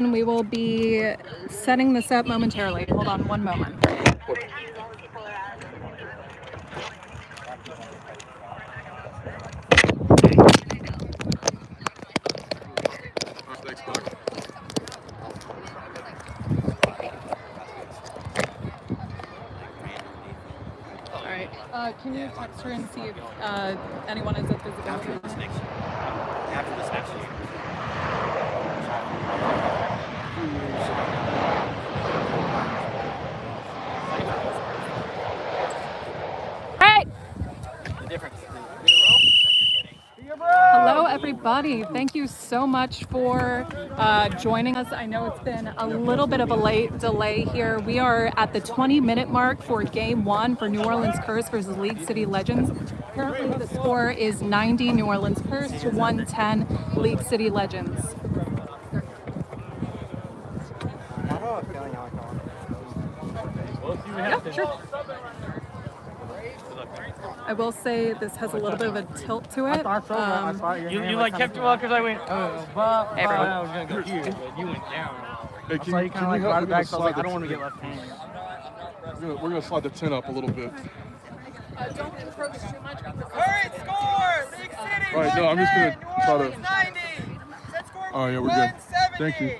We will be setting this up momentarily. Hold on one moment. All right. Can you text her and see if anyone is at visibility? After this next year. Hey! The difference. Hello, everybody. Thank you so much for joining us. I know it's been a little bit of a late delay here. We are at the 20-minute mark for Game 1 for New Orleans Curse versus League City Legends. Currently, the score is 90 New Orleans Curse to 110 League City Legends. Yeah, sure. I will say this has a little bit of a tilt to it. You like kept it well because I went, Hey, bro. I was going to go here, but you went down. Hey, So you kind of like brought it back, so I was like, I don't want to get left handed. We're gonna slide the 10 up a little bit. Don't approach too much. Current score! League City! All right, no, I'm just gonna try to. 90! Set score Oh yeah, we're good. 170. Thank you.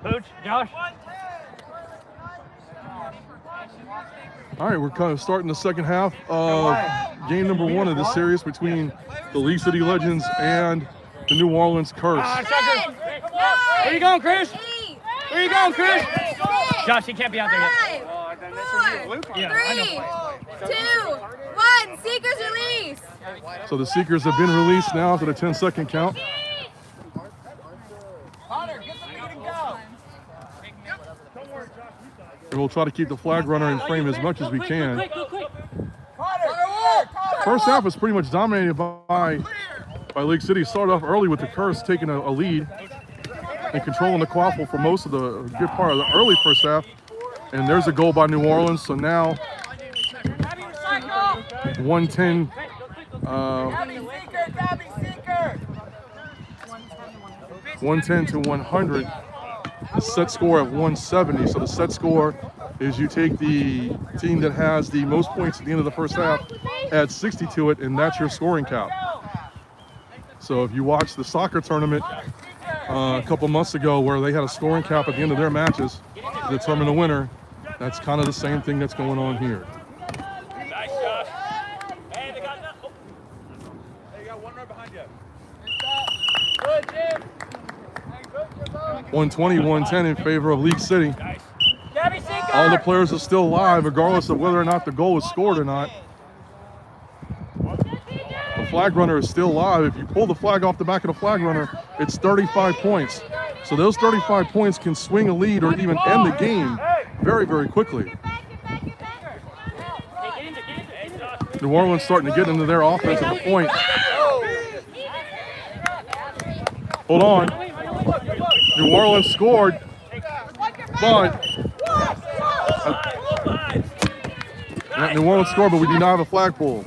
Coach, Josh? All right, we're kind of starting the second half of game number 1 of this series between the League City Legends and the New Orleans Curse. Where you going, Chris? Where you going, Chris? Josh, he can't be out there yet. 5, 4, Yeah, I know. 3, 2, 1. Seekers release. So the Seekers have been released now to the 10-second count. And we'll try to keep the flag runner in frame as much as we can. First half was pretty much dominated by League City. Started off early with the Curse taking a lead and controlling the quaffle for most of the good part of the early first half. And there's a goal by New Orleans. So now 110. 110 to 100. The set score of 170. So the set score is you take the team that has the most points at the end of the first half, add 60 to it, and that's your scoring count. So if you watch the soccer tournament a couple months ago where they had a scoring cap at the end of their matches to determine the winner, that's kind of the same thing that's going on here. Nice, Josh. Hey, they got that. Oh. Hey, you got one right behind you. 120, 110 in favor of League City. All the players are still live, regardless of whether or not the goal is scored or not. The flag runner is still live. If you pull the flag off the back of the flag runner, it's 35 points. So those 35 points can swing a lead or even end the game very, very quickly. New Orleans starting to get into their offense at the point. Hold on. New Orleans scored, but New Orleans scored, but we do not have a flag pull.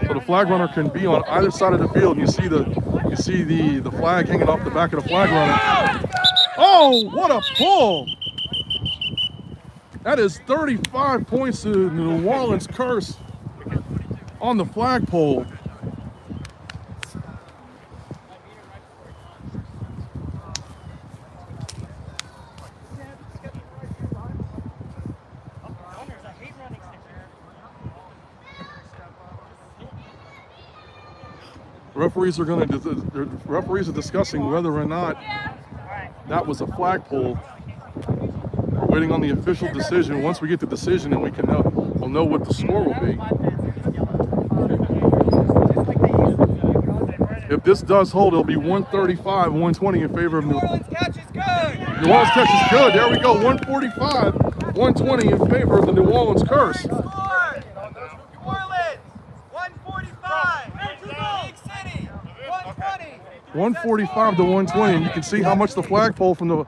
So the flag runner can be on either side of the field, and you see the flag hanging off the back of the flag runner. Oh, what a pull! That is 35 points to the New Orleans Curse on the flagpole. Referees are discussing whether or not that was a flagpole. Waiting on the official decision. Once we get the decision, then we'll know what the score will be. If this does hold, it'll be 135, 120 in favor of New Orleans. Catch is good. New Orleans catch is good. There we go. 145, 120 in favor of the New Orleans Curse. New Orleans, 145. League City, 120. 145 to 120, and you can see how much the flagpole from the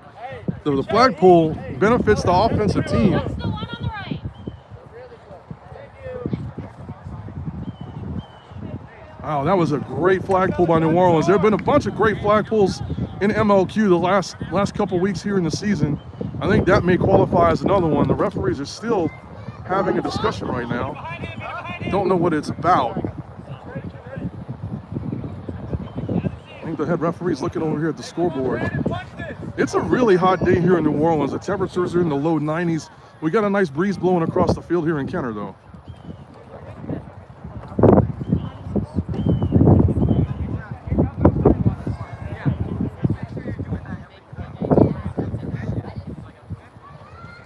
flagpole benefits the offensive team. Wow, that was a great flag pull by New Orleans. There have been a bunch of great flag pulls in MLQ the last couple weeks here in the season. I think that may qualify as another one. The referees are still having a discussion right now. Don't know what it's about. I think the head referee's looking over here at the scoreboard. It's a really hot day here in New Orleans. The temperatures are in the low 90s. We got a nice breeze blowing across the field here in Kenner, though.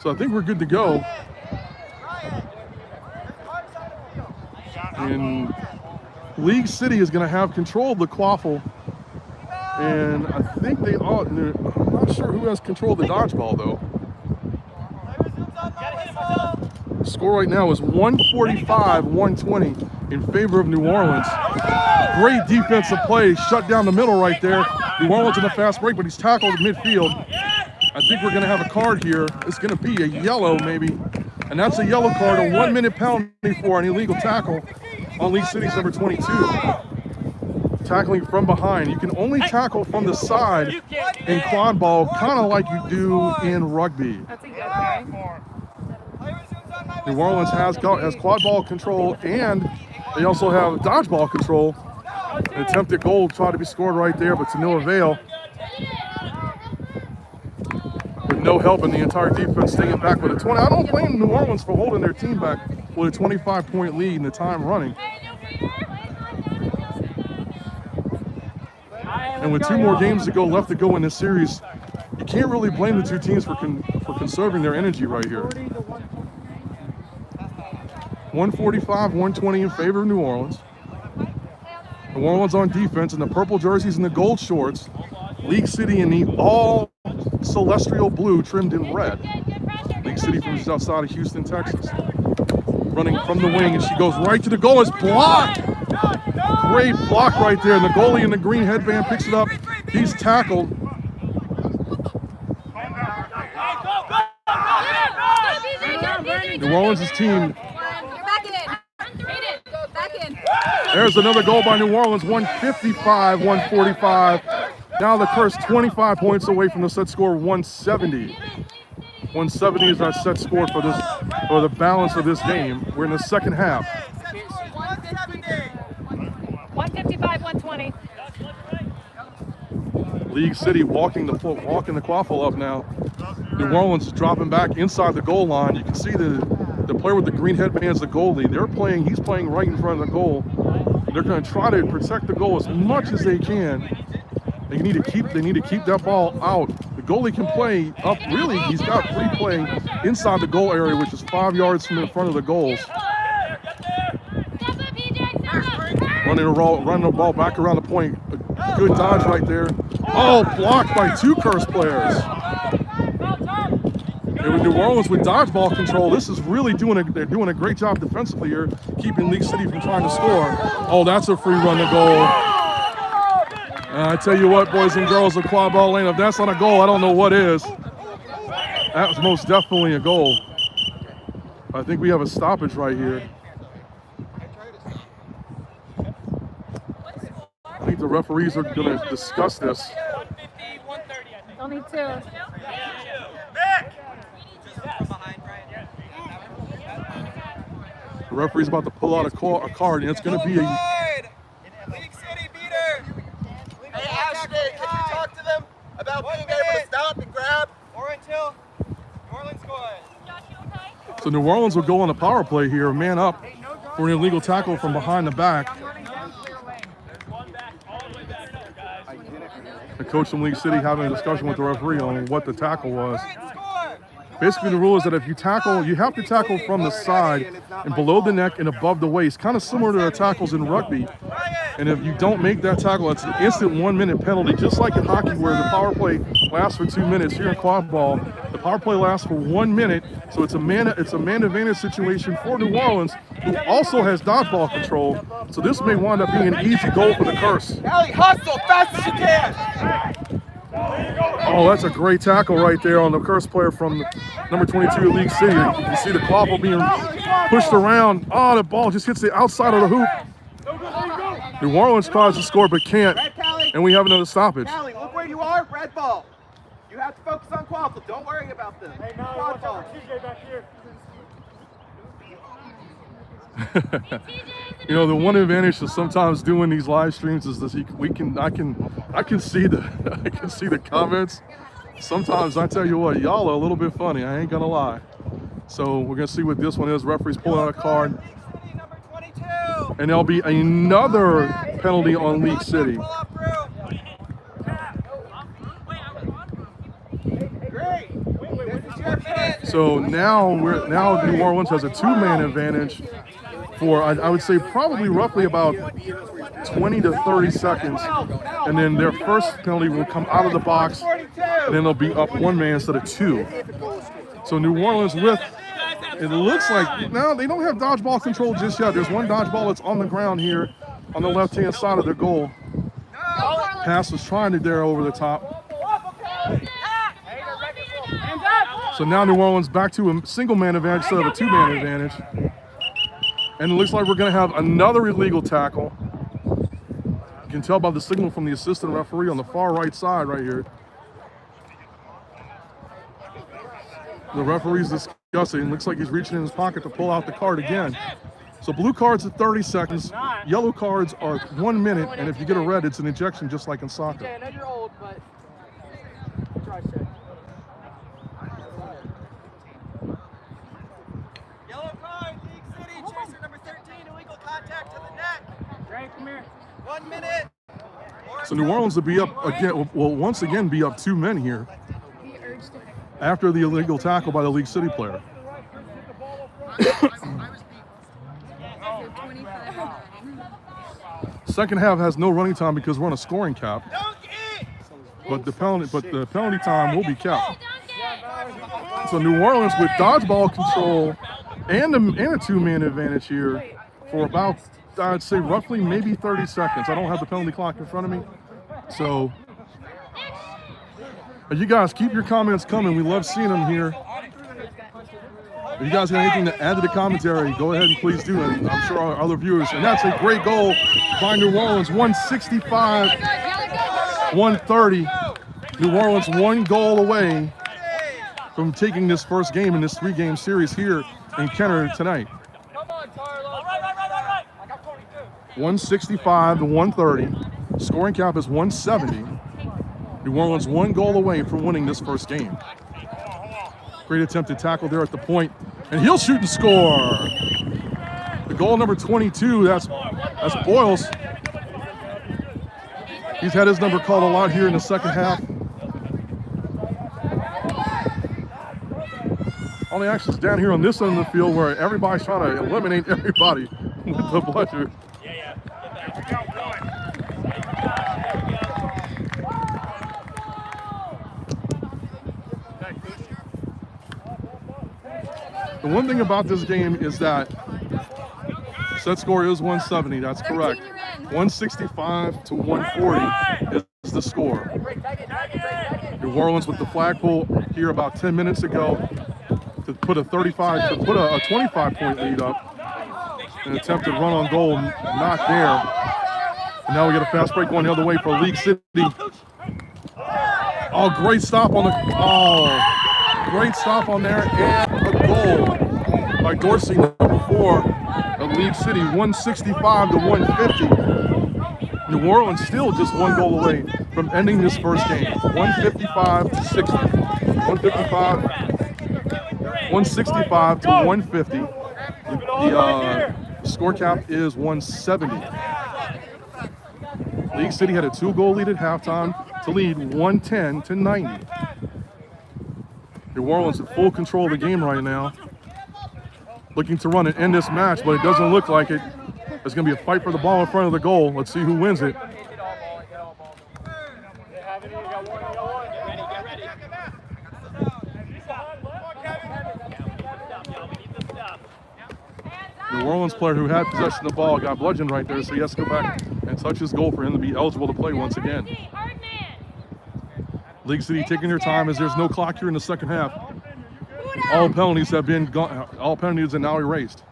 So I think we're good to go. And League City is going to have control of the quaffle. And I think they ought, I'm not sure who has control of the dodgeball though. The score right now is 145-120 in favor of New Orleans. Great defensive play, shut down the middle right there. New Orleans in a fast break, but he's tackled at midfield. I think we're gonna have a card here. It's gonna be a yellow maybe. And that's a yellow card, a 1 minute penalty for an illegal tackle on League City's number 22. Tackling from behind. You can only tackle from the side in quad ball, kind of like you do in rugby. That's a yellow. New Orleans has quad ball control, and they also have dodgeball control. An attempted goal tried to be scored right there, but to no avail. With no help in the entire defense staying back with a 20. I don't blame New Orleans for holding their team back with a 25-point lead in the time running. And with 2 more games left to go in this series, you can't really blame the two teams for conserving their energy right here. 145-120 in favor of New Orleans. New Orleans on defense in the purple jerseys and the gold shorts. League City in the all celestial blue trimmed in red. League City from just outside of Houston, Texas. Running from the wing, and she goes right to the goal. It's blocked. Great block right there. And the goalie in the green headband picks it up. He's tackled. New Orleans' team. Back in. Back in. There's another goal by New Orleans. 155-145. Now the Curse 25 points away from the set score 170. 170 is our set score for the balance of this game. We're in the second half. 155-120. League City walking the quaffle up now. New Orleans is dropping back inside the goal line. You can see the player with the green headband's the goalie. He's playing right in front of the goal. They're going to try to protect the goal as much as they can. They need to keep that ball out. The goalie can play up. Really, he's got free play inside the goal area, which is 5 yards from in front of the goals. Running the ball back around the point. A good dodge right there. Oh, blocked by 2 Curse players. And with New Orleans with dodgeball control, this is really they're doing a great job defensively here, keeping League City from trying to score. Oh, that's a free run to goal. I tell you what, boys and girls of quad ball lane, if that's not a goal, I don't know what is. That was most definitely a goal. I think we have a stoppage right here. I think the referees are going to discuss this. Only 2. The referee's about to pull out a card, and it's going to be a... League City beat her. Hey, Ashley, can you talk to them about being able to stop and grab? Or until New Orleans scores. So New Orleans will go on a power play here, man up for an illegal tackle from behind the back. The coach from League City having a discussion with the referee on what the tackle was. Basically, the rule is that if you tackle, you have to tackle from the side and below the neck and above the waist, kind of similar to the tackles in rugby. And if you don't make that tackle, it's an instant 1 minute penalty, just like in hockey where the power play lasts for 2 minutes. Here in quad ball, the power play lasts for 1 minute, so it's a man advantage situation for New Orleans, who also has dodgeball control. So this may wind up being an easy goal for the Curse. Allie, hustle fast as you can. Oh, that's a great tackle right there on the Curse player from number 22 League City. You can see the quaffle being pushed around. Oh, the ball just hits the outside of the hoop. New Orleans tries to score but can't, Red Callie. and we have another stoppage. Callie, look where you are. Red ball. You have to focus on Quaffle. Don't worry about them. Hey, no, watch out for TJ back here. You know, the one advantage to sometimes doing these live streams is that I can see the comments. Sometimes I tell you what, y'all are a little bit funny. I ain't gonna lie. So we're gonna see what this one is. Referee's pulling out a card, Number 22. and there'll be another penalty on League City. Great. This is your minute. So now New Orleans has a two-man advantage for I would say probably roughly about 20 to 30 seconds, and then their first penalty will come out of the box, and then they'll be up one man instead of two. So New Orleans with, it looks like, now they don't have dodgeball control just yet. There's one dodgeball that's on the ground here on the left-hand side of their goal. Pass was trying to dare over the top. So now New Orleans back to a single-man advantage instead of a two-man advantage. And it looks like we're going to have another illegal tackle. You can tell by the signal from the assistant referee on the far right side right here. The referee's discussing. Looks like he's reaching in his pocket to pull out the card again. So blue cards are 30 seconds. Yellow cards are 1 minute. And if you get a red, it's an ejection just like in soccer. I know you're old, but try shit. Yellow card, League City, chaser number 13, illegal contact to the neck. Drake, come here. 1 minute. So New Orleans will be up again, will once again be up 2 men here after the illegal tackle by the League City player. Second half has no running time because we're on a scoring cap, but the penalty time will be kept. So New Orleans with dodgeball control and a two-man advantage here for about, I'd say roughly maybe 30 seconds. I don't have the penalty clock in front of me. So you guys keep your comments coming. We love seeing them here. If you guys got anything to add to the commentary, go ahead and please do it. I'm sure our other viewers. And that's a great goal by New Orleans, 165, 130. New Orleans 1 goal away from taking this first game in this 3-game series here in Kenner tonight. 165 to 130. Scoring cap is 170. New Orleans 1 goal away from winning this first game. Great attempted tackle there at the point, and he'll shoot and score. The goal number 22, that's Boyles. He's had his number called a lot here in the second half. All the action's down here on this end of the field where everybody's trying to eliminate everybody with the bludger. The one thing about this game is that set score is 170, that's correct. 165 to 140 is the score. New Orleans with the flagpole here about 10 minutes ago to put a 25-point lead up. An attempted run on goal, not there. And now we get a fast break going the other way for League City. Oh, great stop on great stop on there, and a goal by Dorsey, number 4 of League City, 165 to 150. New Orleans still just 1 goal away from ending this first game, 155 to 60. 165 to 150. The score cap is 170. League City had a 2-goal lead at halftime to lead 110 to 90. New Orleans in full control of the game right now, looking to run and end this match, but it doesn't look like it. There's going to be a fight for the ball in front of the goal. Let's see who wins it. New Orleans player who had possession of the ball got bludgeoned right there, so he has to go back and touch his goal for him to be eligible to play once again. League City taking their time as there's no clock here in the second half. All penalties have been gone. All penalties are now erased.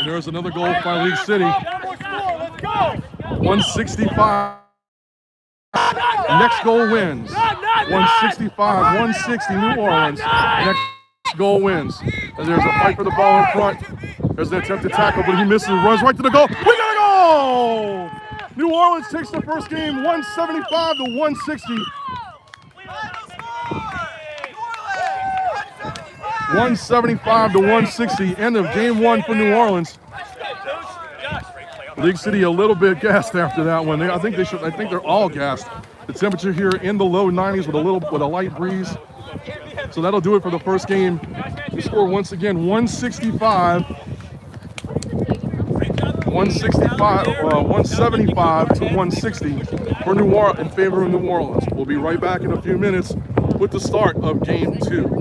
There's another goal by League City. Let's go. 165. Next goal wins. 165, 160, New Orleans. Next goal wins. And there's a fight for the ball in front. There's an attempted tackle, but he misses. Runs right to the goal. We got a goal! New Orleans takes the first game, 175 to 160. 175 to 160. End of game one for New Orleans. League City a little bit gassed after that one. I think they're all gassed. The temperature here in the low 90s with a light breeze. So that'll do it for the first game. The score once again 165 175 to 160 for New Orleans in favor of New Orleans. We'll be right back in a few minutes with the start of game two.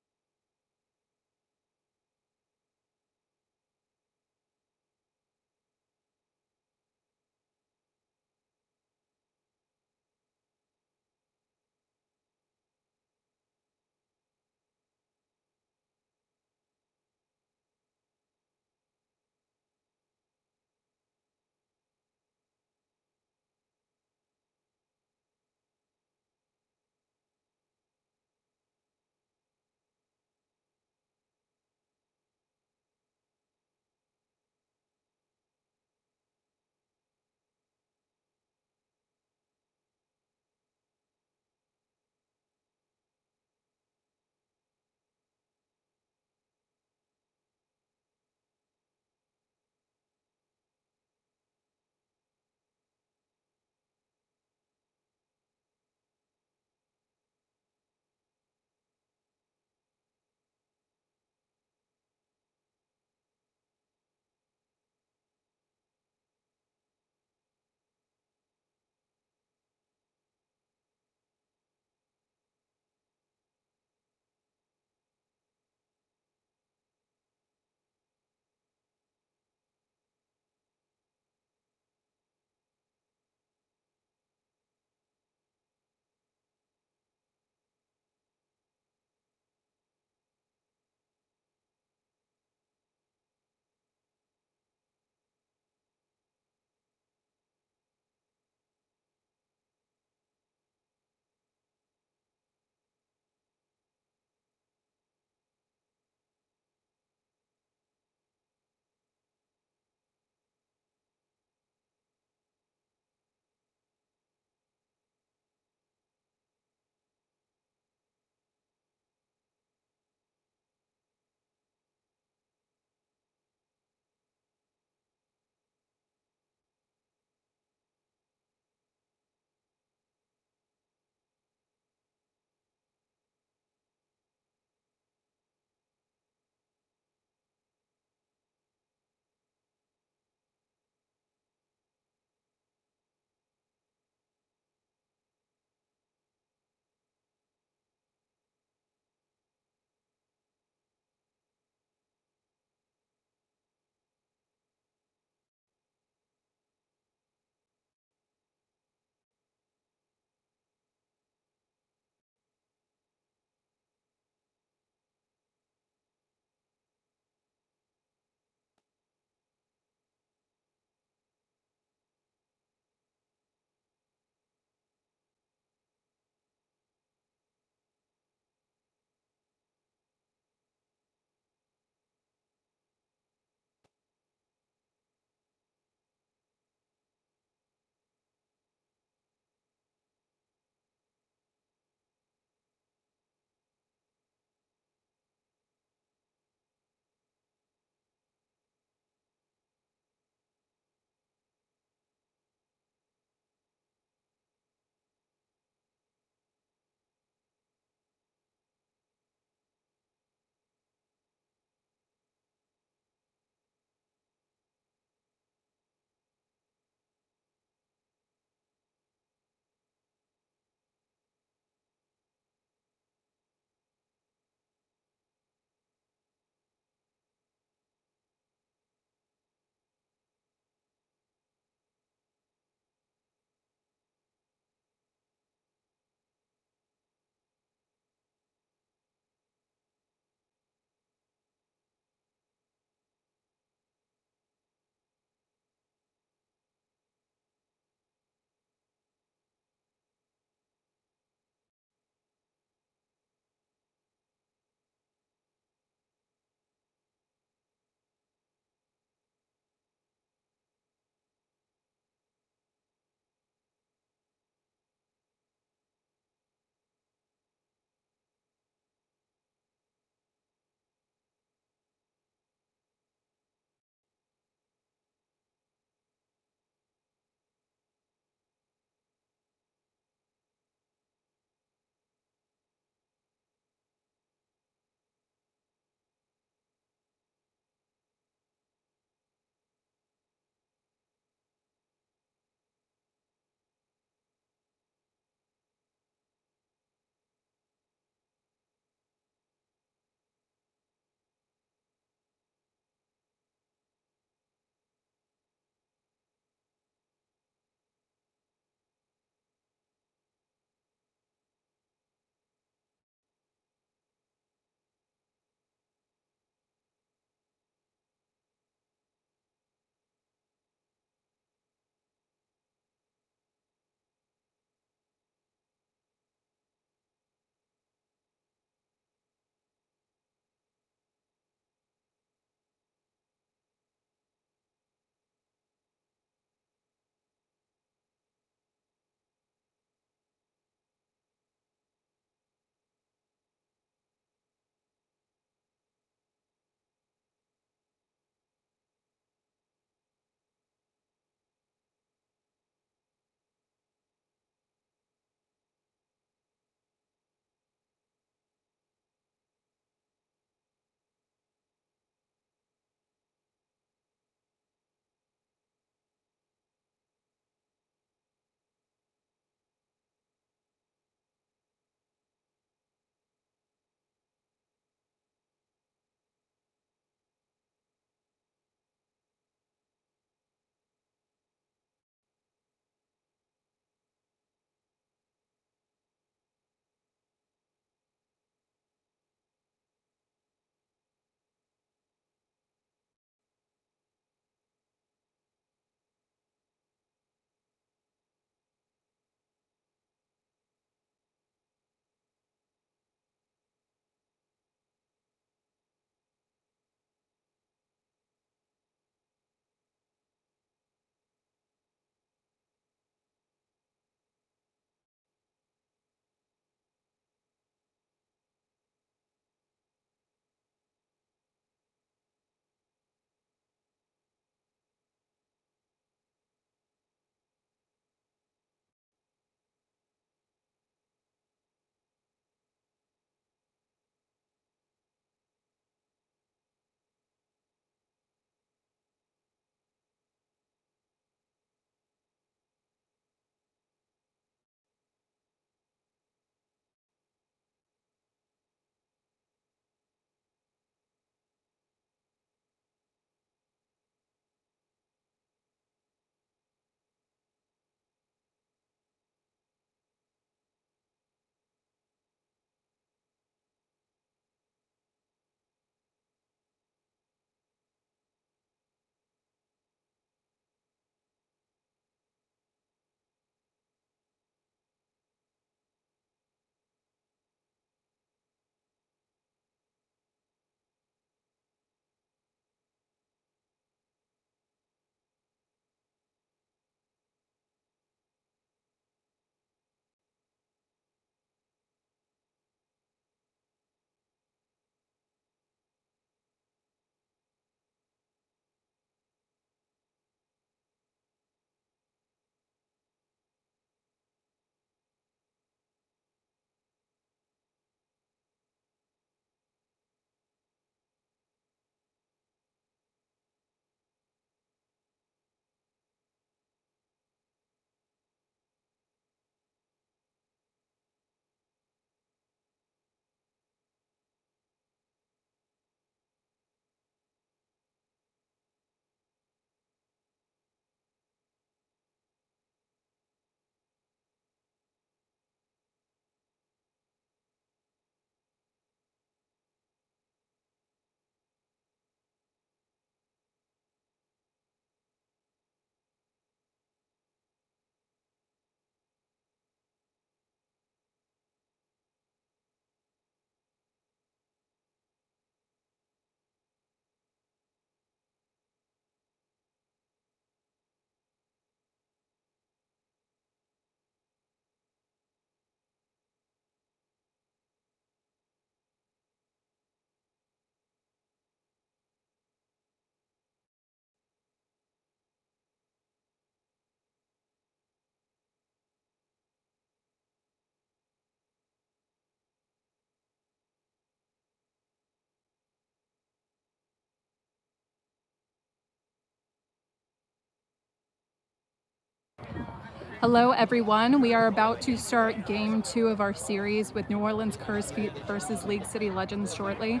Hello, everyone. We are about to start game 2 of our series with New Orleans Curse versus League City Legends shortly.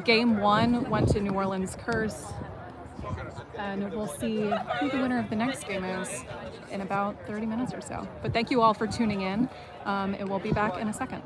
Game 1 went to New Orleans Curse, and we'll see who the winner of the next game is in about 30 minutes or so. But thank you all for tuning in, and we'll be back in a second.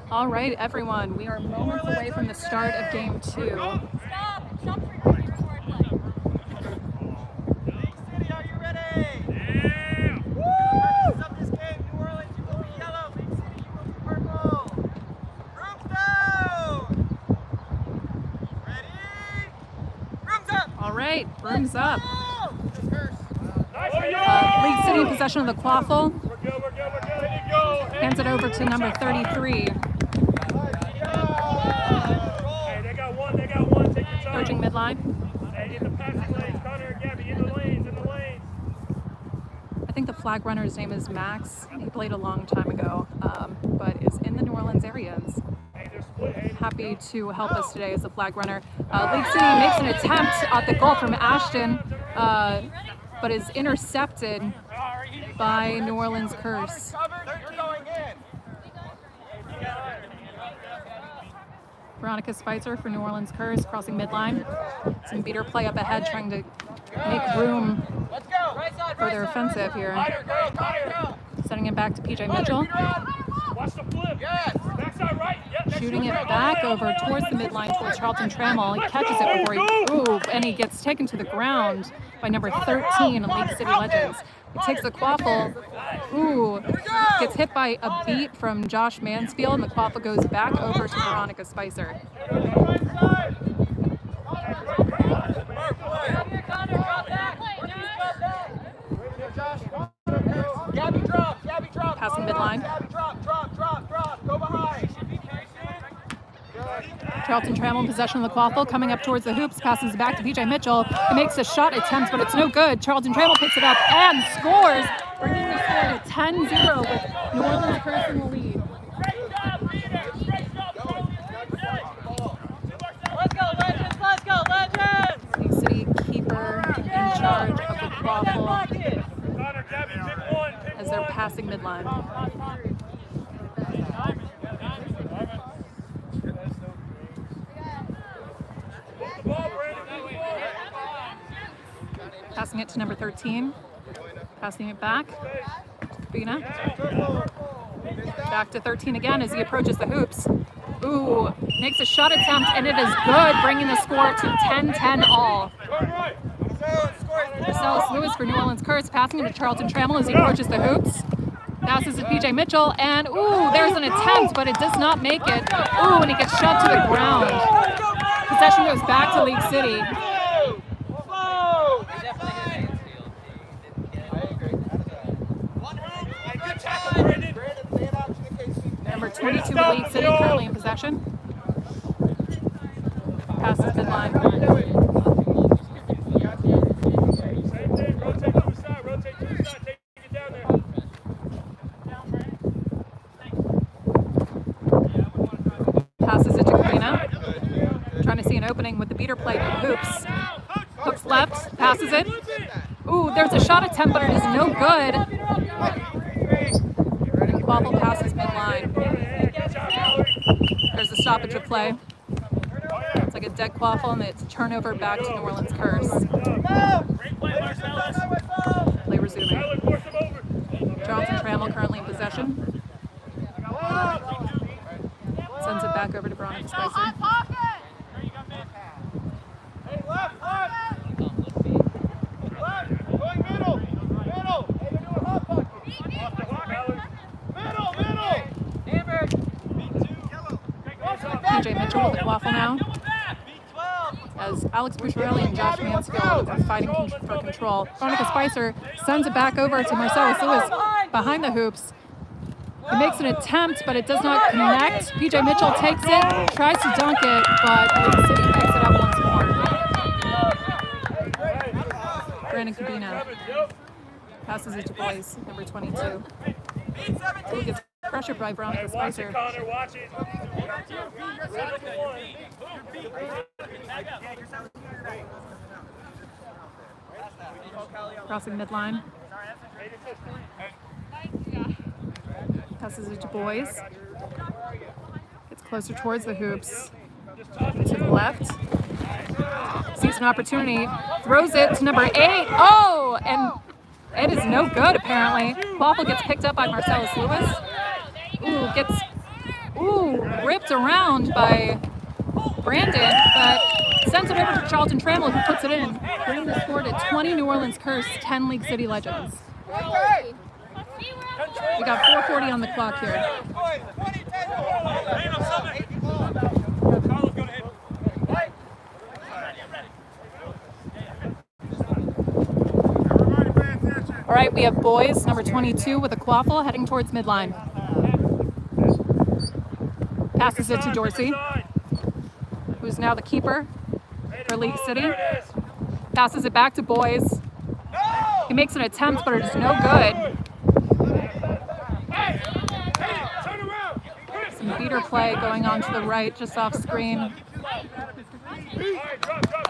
All right, everyone, we are moments away from the start of game 2. Stop recording for play. League City, are you ready? Yeah! Woo! Up this game, New Orleans, you will be yellow. League City, you will be purple. Group down! Ready? Rooms up! All right, rooms up. Nice. League City in possession of the quaffle. We're good. Ready to go. Hands it over to number 33. Hey, they got one. Take your time. Approaching midline. Hey, in the passing lanes, Connor, Gabby, in the lanes. I think the flag runner's name is Max. He played a long time ago, but is in the New Orleans area. Hey, they're split. Hey, Happy to help us today as the flag runner. League City makes an attempt at the goal from Ashton, but is intercepted by New Orleans Curse. You're going in. Veronica Spicer for New Orleans Curse, crossing midline. Some beater play up ahead, trying to make room Let's go. Right side, for their offensive here. Go. Sending it back to PJ Mitchell. watch the flip. Yes. Backside right. Yep, Shooting it back over towards the midline towards Charlton Trammell. He catches it before and he gets taken to the ground by number 13 League City Legends. He takes the quaffle, gets hit by a beat from Josh Mansfield, and the quaffle goes back over to Veronica Spicer. Gabby drop. Passing midline. Gabby drop. Go behind. Charlton Trammell in possession of the quaffle, coming up towards the hoops, passes back to PJ Mitchell. He makes a shot attempt, but it's no good. Charlton Trammell picks it up and scores, bringing the score to 10-0 with New Orleans Curse in the lead. Let's go, Legends! League City keeper in charge of the quaffle Connor, Gabby, pick one. as they're passing midline. Passing it to number 13. Passing it back. Bina. Back to 13 again as he approaches the hoops. Makes a shot attempt, and it is good, bringing the score to 10-10 all. Marcellus Lewis for New Orleans Curse, passing him to Charlton Trammell as he approaches the hoops. Passes to PJ Mitchell, and ooh, there's an attempt, but it does not make it. Ooh, and he gets shoved to the ground. Possession goes back to League City. Number 22 with League City currently in possession. Passes midline. Passes it to Karina. Trying to see an opening with the beater play to Hoops. Hoops left, passes it. Ooh, there's a shot attempt, but it is no good. Quaffle passes midline. There's a stoppage of play. It's like a dead Quaffle, and it's a turnover back to New Orleans Curse. Play resuming. Charlton Trammell currently in possession. Sends it back over to Veronica Spicer. PJ Mitchell with the Quaffle now. As Alex Bucciarelli and Josh Mansfield are fighting for control. Veronica Spicer sends it back over to Marcellus Lewis behind the hoops. He makes an attempt, but it does not connect. PJ Mitchell takes it, tries to dunk it, but League City picks it up once more. Brandon Cabina passes it to Boyce, number 22. Who gets pressured by Veronica Spicer. Crossing midline. Passes it to Boyce. Gets closer towards the hoops. To the left. Sees an opportunity. Throws it to number 8. Oh! And it is no good, apparently. Quaffle gets picked up by Marcellus Lewis. Ooh, gets ripped around by Brandon, but sends it over to Charlton Trammell, who puts it in, bringing the score to 20 New Orleans Curse, 10 League City Legends. We got 4:40 on the clock here. All right, we have Boyce, number 22, with a Quaffle heading towards midline. Passes it to Dorsey, who's now the keeper for League City. Passes it back to Boyce. He makes an attempt, but it is no good. Some beater play going on to the right, just off screen.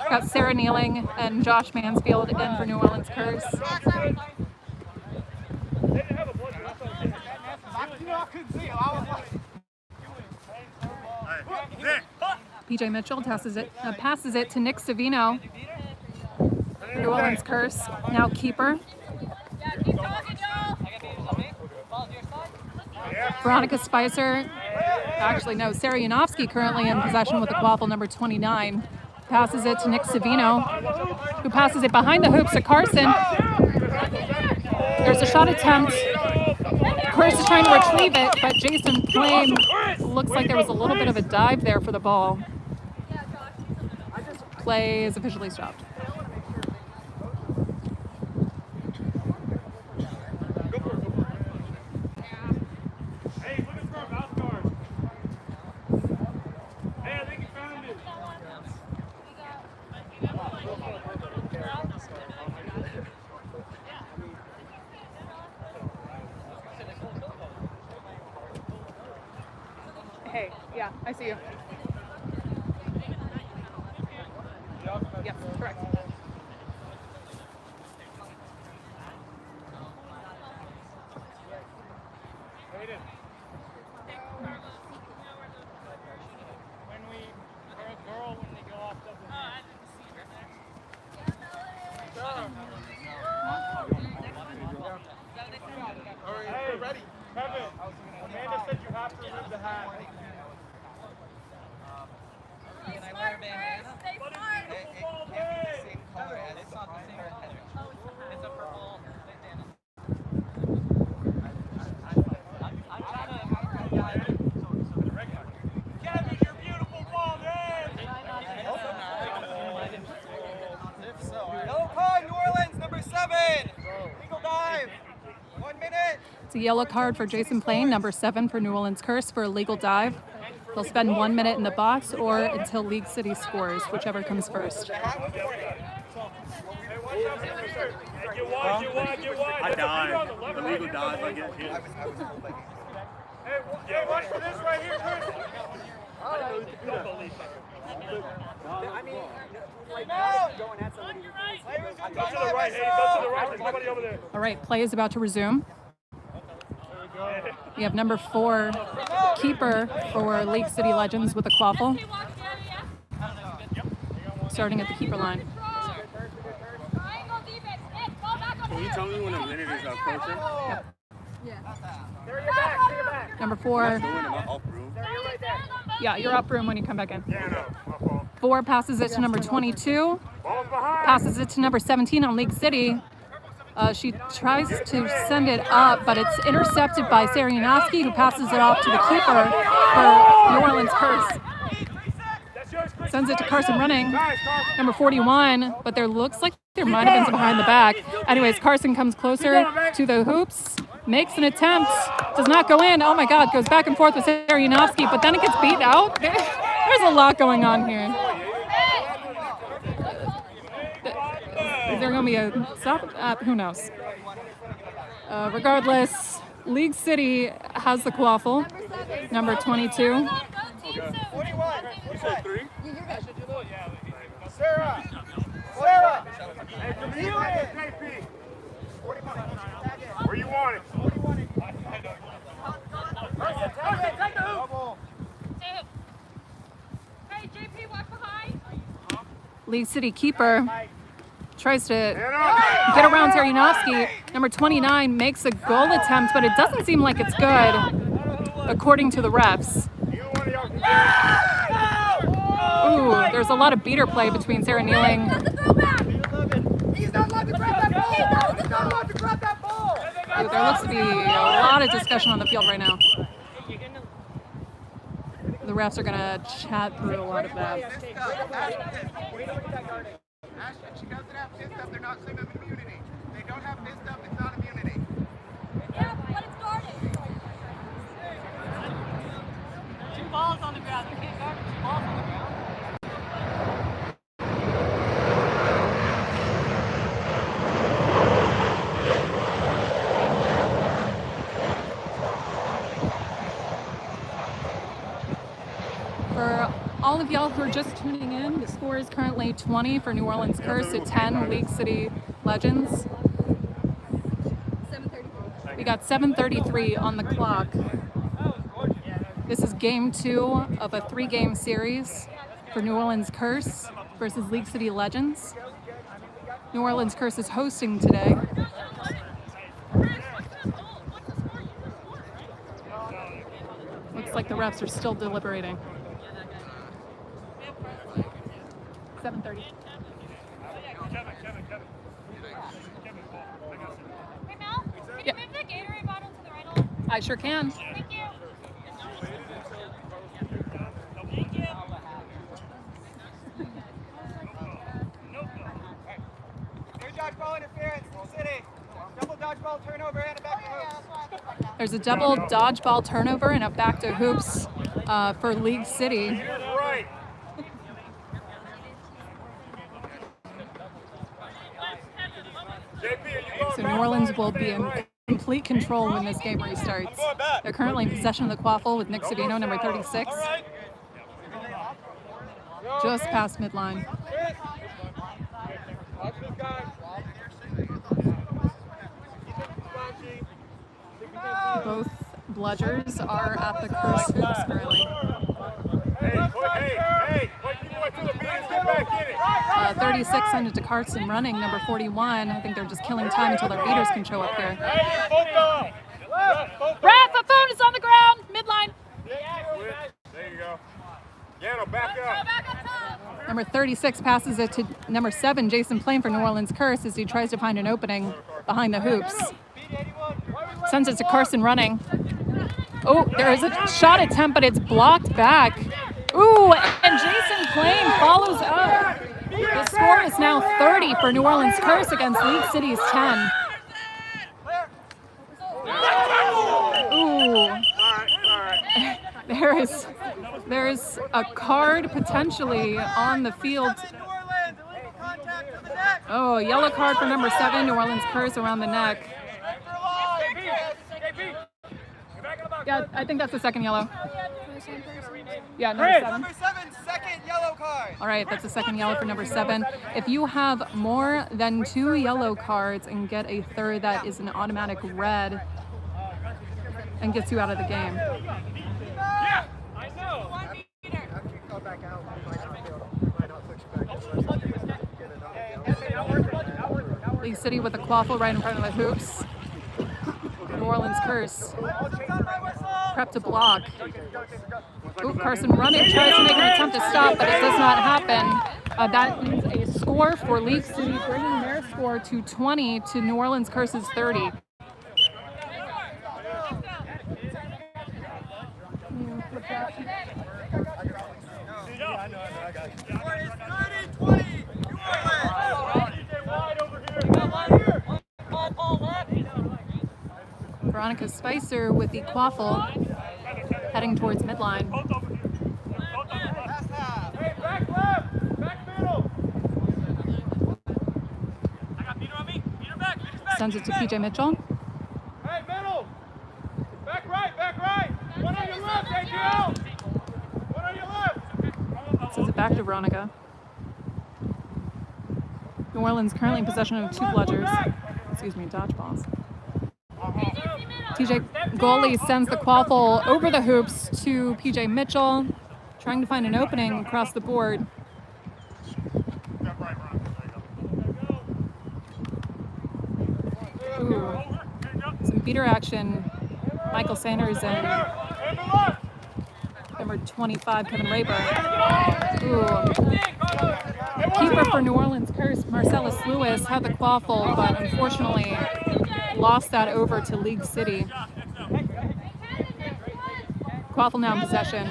Got Sarah Nealing and Josh Mansfield in for New Orleans Curse. PJ Mitchell passes it to Nick Savino. New Orleans Curse, now keeper. Veronica Spicer, actually no, Sarah Yanofsky currently in possession with the Quaffle, number 29. Passes it to Nick Savino, who passes it behind the hoops to Carson. There's a shot attempt. Curse is trying to retrieve it, but Jason Plain looks like there was a little bit of a dive there for the ball. Play is officially stopped. Hey, yeah, I see you. Yes, correct. Hey, ready. Kevin, Amanda said you have to remove the hat. Stay smart, Chris. Stay smart. It's a yellow card for Jason Plain, number 7 for New Orleans Curse for a legal dive. They'll spend 1 minute in the box or until League City scores, whichever comes first. I died. The legal dive, I get hit. Hey, watch for this right here, Chris. I mean, like going at somebody. Go to the right, Hayden. Go to the right. There's nobody over there. All right, play is about to resume. We have number 4, keeper for League City Legends with a quaffle. Starting at the keeper line. Can you tell me when a minute is approaching? Number 4. Going in my off room. Yeah, you're up room when you come back in. Yeah, no. My fault. 4 passes it to number 22. Ball's behind. Passes it to number 17 on League City. She tries to send it up, but it's intercepted by Sarianowski, who passes it off to the keeper for New Orleans Curse. Sends it to Carson running, number 41, but there looks like there might have been some behind the back. Anyways, Carson comes closer to the hoops, makes an attempt, does not go in. Oh my God, goes back and forth with Sarianowski, but then it gets beat out. There's a lot going on here. Is there going to be a stop? Who knows? Regardless, League City has the quaffle, number 22. 41. You said 3? Sarah. Sarah. Hey, come here, JP. 41. Where you want it? 41. Take the hoop. Hey, JP, walk behind. League City keeper tries to get around Sarianowski. Number 29 makes a goal attempt, but it doesn't seem like it's good, according to the refs. Ooh, there's a lot of beater play between Sarah Nealing. He's not allowed to grab that ball. He's not allowed to grab that ball. Ooh, there looks to be a lot of discussion on the field right now. The refs are going to chat through a lot of that. She doesn't have fist up, they're not saying immunity. They don't have fist up, it's not immunity. Yeah, but it's guarded. 2 balls on the ground. They can't guard 2 balls on the ground. For all of y'all who are just tuning in, the score is currently 20 for New Orleans Curse at 10 League City Legends. 7:34. We got 7:33 on the clock. This is game 2 of a 3-game series for New Orleans Curse versus League City Legends. New Orleans Curse is hosting today. Looks like the refs are still deliberating. 7:30. Hey, Mel, can Yep. you move the Gatorade bottle to the right a little? I sure can. Thank you. There's dodgeball interference, City. Double dodgeball turnover and a back to hoops. There's a double dodgeball turnover and a back to hoops for League City. Right. So New Orleans will be in complete control when this game restarts. They're currently in possession of the quaffle with Nick Savino, number 36. Just past midline. Both bludgers are at the Curse hoops currently. Hey, what you doing to the beaters? Get back in it. 36 sent it to Carson running, number 41. I think they're just killing time until their beaters can show up here. Hey, both up. Ref, a phone is on the ground, midline. There you go. Yano, back up. Back up top. Number 36 passes it to number 7, Jason Plain for New Orleans Curse as he tries to find an opening behind the hoops. Sends it to Carson running. Oh, there is a shot attempt, but it's blocked back. Ooh, and Jason Plain follows up. The score is now 30 for New Orleans Curse against League City's 10. there's a card potentially on the field. New Orleans, illegal contact to the neck. Oh, yellow card for number 7, New Orleans Curse around the neck. Yeah, I think that's the second yellow. Yeah, number 7. Number 7, second yellow card. All right, that's the second yellow for number 7. If you have more than 2 yellow cards and get a third, that is an automatic red and gets you out of the game. Yeah, I know. League City with a quaffle right in front of the hoops. New Orleans Curse. Prep to block. Ooh, Carson running, tries to make an attempt to stop, but it does not happen. That means a score for League City, bringing their score to 20 to New Orleans Curse's 30. Veronica Spicer with the quaffle, heading towards midline. Back left, back middle. I got Peter on me. Peter back. Sends it to PJ Mitchell. Hey, middle. Back right. One on your left, AGL. One on your left. Sends it back to Veronica. New Orleans currently in possession of 2 bludgers. Excuse me, dodgeballs. TJ goalie sends the quaffle over the hoops to PJ Mitchell, trying to find an opening across the board. Ooh. Some beater action. Michael Sanders and number 25, Kevin Rayburn. Ooh. Keeper for New Orleans Curse, Marcellus Lewis, had the quaffle, but unfortunately lost that over to League City. Quaffle now in possession.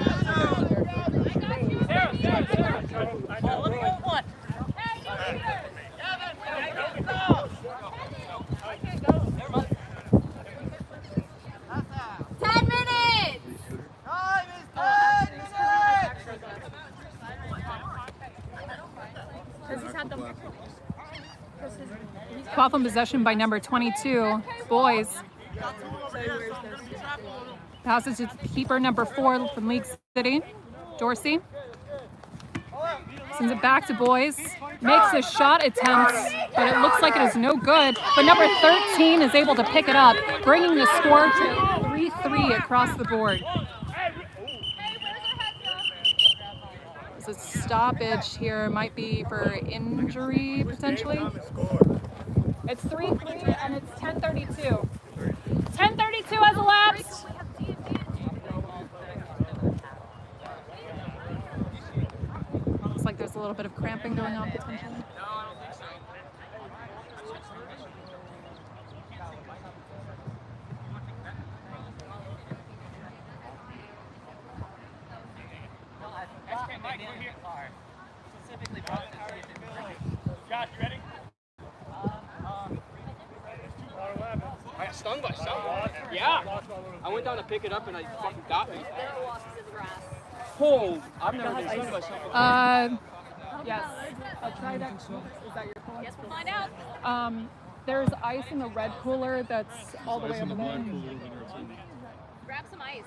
Quaffle in possession by number 22, Boys. Passes to keeper number 4 from League City, Dorsey. Sends it back to Boys. Makes a shot attempt, but it looks like it is no good. But number 13 is able to pick it up, bringing the score to 3-3 across the board. There's a stoppage here, might be for injury potentially. It's 3-3 and it's 10:32. 10:32 has elapsed. Looks like there's a little bit of cramping going on potentially. Josh, you ready? I got stung by something. Yeah. I went down to pick it up and I fucking got me. Oh, I've never been stung by something. Yes. I'll try that. Is that your phone? Yes, we'll find out. There's ice in the red cooler that's all the way over there. Grab some ice.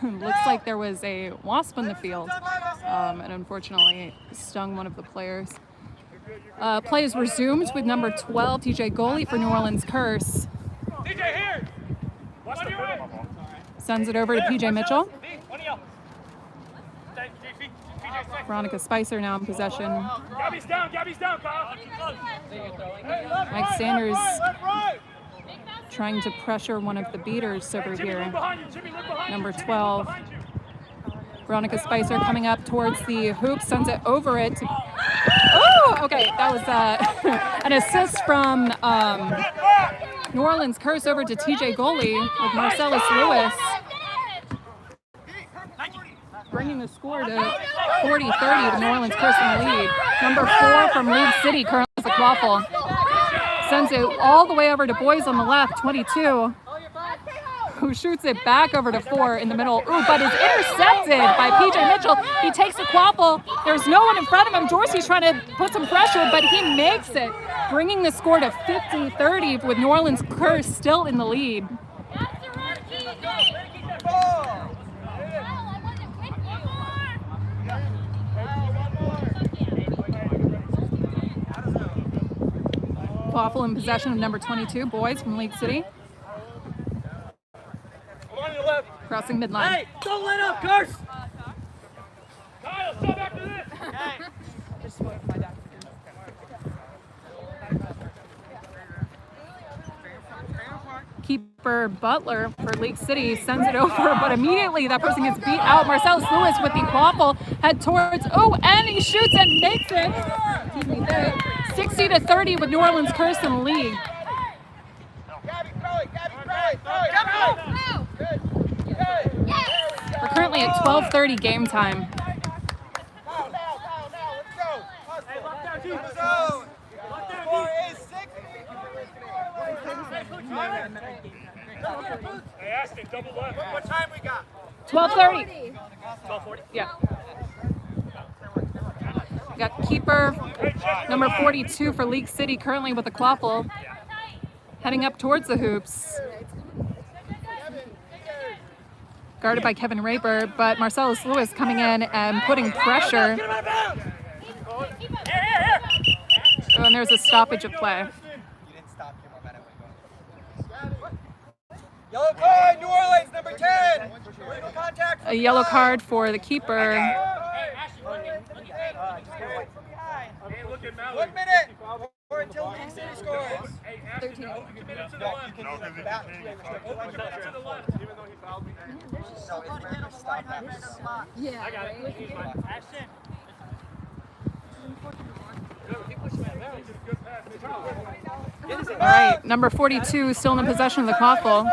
Looks like there was a wasp in the field, and unfortunately stung one of the players. Play is resumed with number 12, TJ goalie for New Orleans Curse. DJ here. Watch the right. Sends it over to PJ Mitchell. One of y'all. Veronica Spicer now in possession. Gabby's down, Kyle. Mike Sanders Left, right. trying to pressure one of the beaters over Jimmy, here. look behind you. Jimmy, look behind Number you. Jimmy, 12. behind you. Veronica Spicer coming up towards the hoop, sends it over it. Oh, okay, that was an assist from New Orleans Curse over to TJ goalie with Marcellus Lewis, bringing the score to 40-30 to New Orleans Curse in the lead. Number 4 from League City currently has a quaffle. Sends it all the way over to Boys on the left, 22, who shoots it back over to 4 in the middle. Ooh, but is intercepted by PJ Mitchell. He takes the quaffle. There's no one in front of him. Dorsey's trying to put some pressure, but he makes it, bringing the score to 50-30 with New Orleans Curse still in the lead. Quaffle in possession of number 22, boys from League City. Crossing midline. Hey, don't let up, Curse! Kyle, stop after this. Keeper Butler for League City sends it over, but immediately that person gets beat out. Marcellus Lewis with the quaffle head towards, and he shoots and makes it. 60-30 with New Orleans Curse in the lead. Gabby, throw it. Gabby, throw it. Good. We're currently at 12:30 game time. Now. Let's go. Hey, lock down deep. Zone. Score is 6. Hey, Aston, double left. What time we got? 12:30. 12:40. Yeah. We got keeper number 42 for League City currently with the quaffle, heading up towards the hoops. Guarded by Kevin Raper, but Marcellus Lewis coming in and putting pressure. Oh, and there's a stoppage of play. You didn't stop your momentum. Yellow card, New Orleans, number 10. Illegal contact. A yellow card for the keeper. Hey, look at Mallory. 1 minute or until League City scores. Hey, Aston, 13. open it to the left. You can do that back. Open it to the left, even though he fouled me. No, it's random stop that. I got it. Aston. All right, number 42 still in the possession of the quaffle.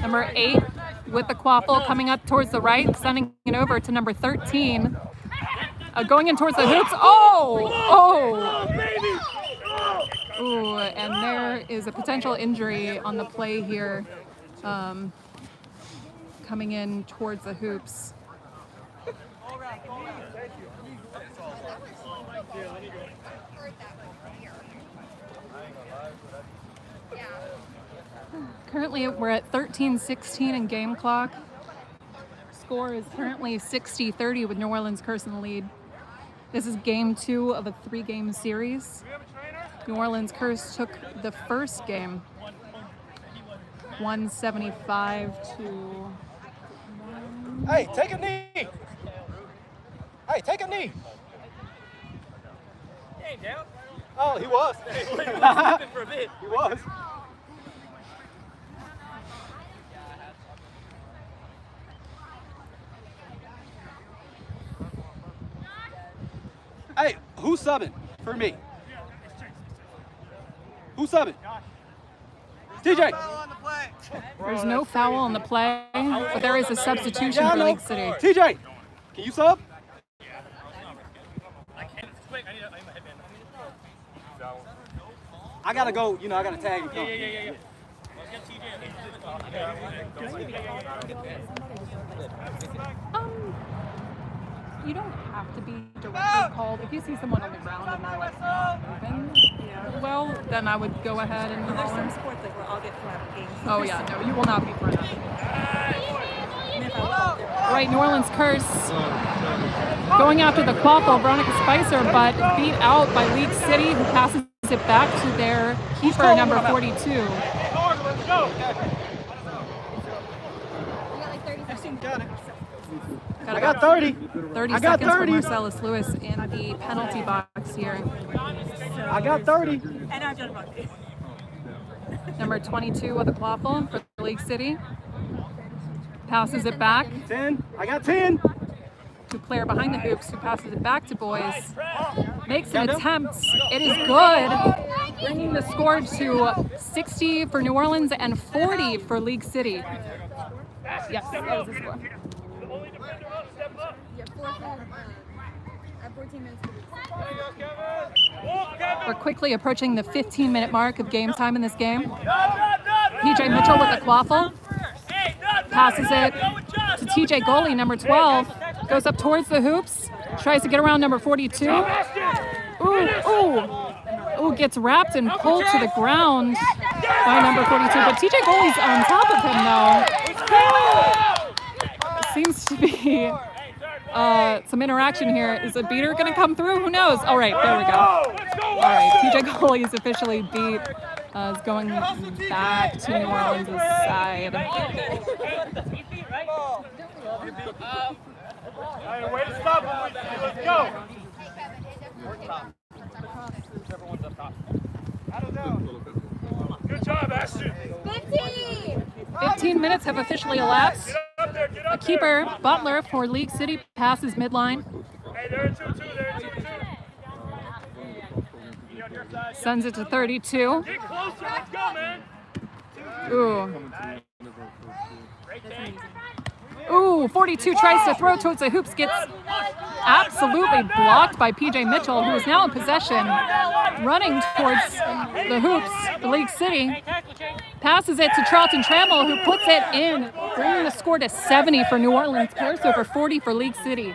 Number 8 with the quaffle coming up towards the right, sending it over to number 13. Going in towards the hoops. Ooh, and there is a potential injury on the play here, coming in towards the hoops. Currently, we're at 13:16 in game clock. Score is currently 60-30 with New Orleans Curse in the lead. This is game 2 of a 3-game series. New Orleans Curse took the first game, 175 to... Hey, take a knee. Hey, take a knee. He ain't down. Oh, he was. For a bit. He was. Hey, who's subbing for me? Who's subbing? TJ. There's no foul on the play, but there is a substitution for League City. TJ, can you sub? I gotta go, I gotta tag and come. Yeah. You don't have to be directly called. If you see someone on the ground and they're like moving, well, then I would go ahead and There's call some them. sports like where I'll get thrown out of games. Oh yeah, no, you will not be thrown out. Right, New Orleans Curse going after the quaffle, Veronica Spicer, but beat out by League City, who passes it back to their keeper, number 42. Let's go. I got 30. 30 I got seconds 30. for Marcellus Lewis in the penalty box here. I got 30. And I've done rugby. Number 22 with a quaffle for League City. Passes it back 10. I got 10. to player behind the hoops, who passes it back to boys. Makes an attempt. It is good, bringing the score to 60 for New Orleans and 40 for League City. Yes, that was the score. I have 14 minutes to We're quickly approaching the 15-minute mark of game time in this game. Stop, PJ Mitchell with the quaffle. Passes it to TJ Goalie, number 12. Goes up towards the hoops. Tries to get around number 42. Ooh, gets wrapped and pulled to the ground by number 42. But TJ Goalie's on top of him, though. Seems to be some interaction here. Is a beater going to come through? Who knows? All right, there we go. All right, TJ Goalie is officially beat. Is going back to New Orleans' side. Hey, way to stop him. Let's go. Everyone's up top. I don't know. Good job, Ashton. 15 minutes have officially elapsed. Get up there, get up A keeper, Butler for League City, passes midline. Hey, they're in 2-2, they're in 2-2. Sends it to 32. Get closer, let's go, man. Ooh, 42 tries to throw towards the hoops, gets absolutely blocked by PJ Mitchell, who is now in possession, running towards the hoops, the League City. Passes it to Charlton Trammell, who puts it in, bringing the score to 70 for New Orleans Curse, over 40 for League City.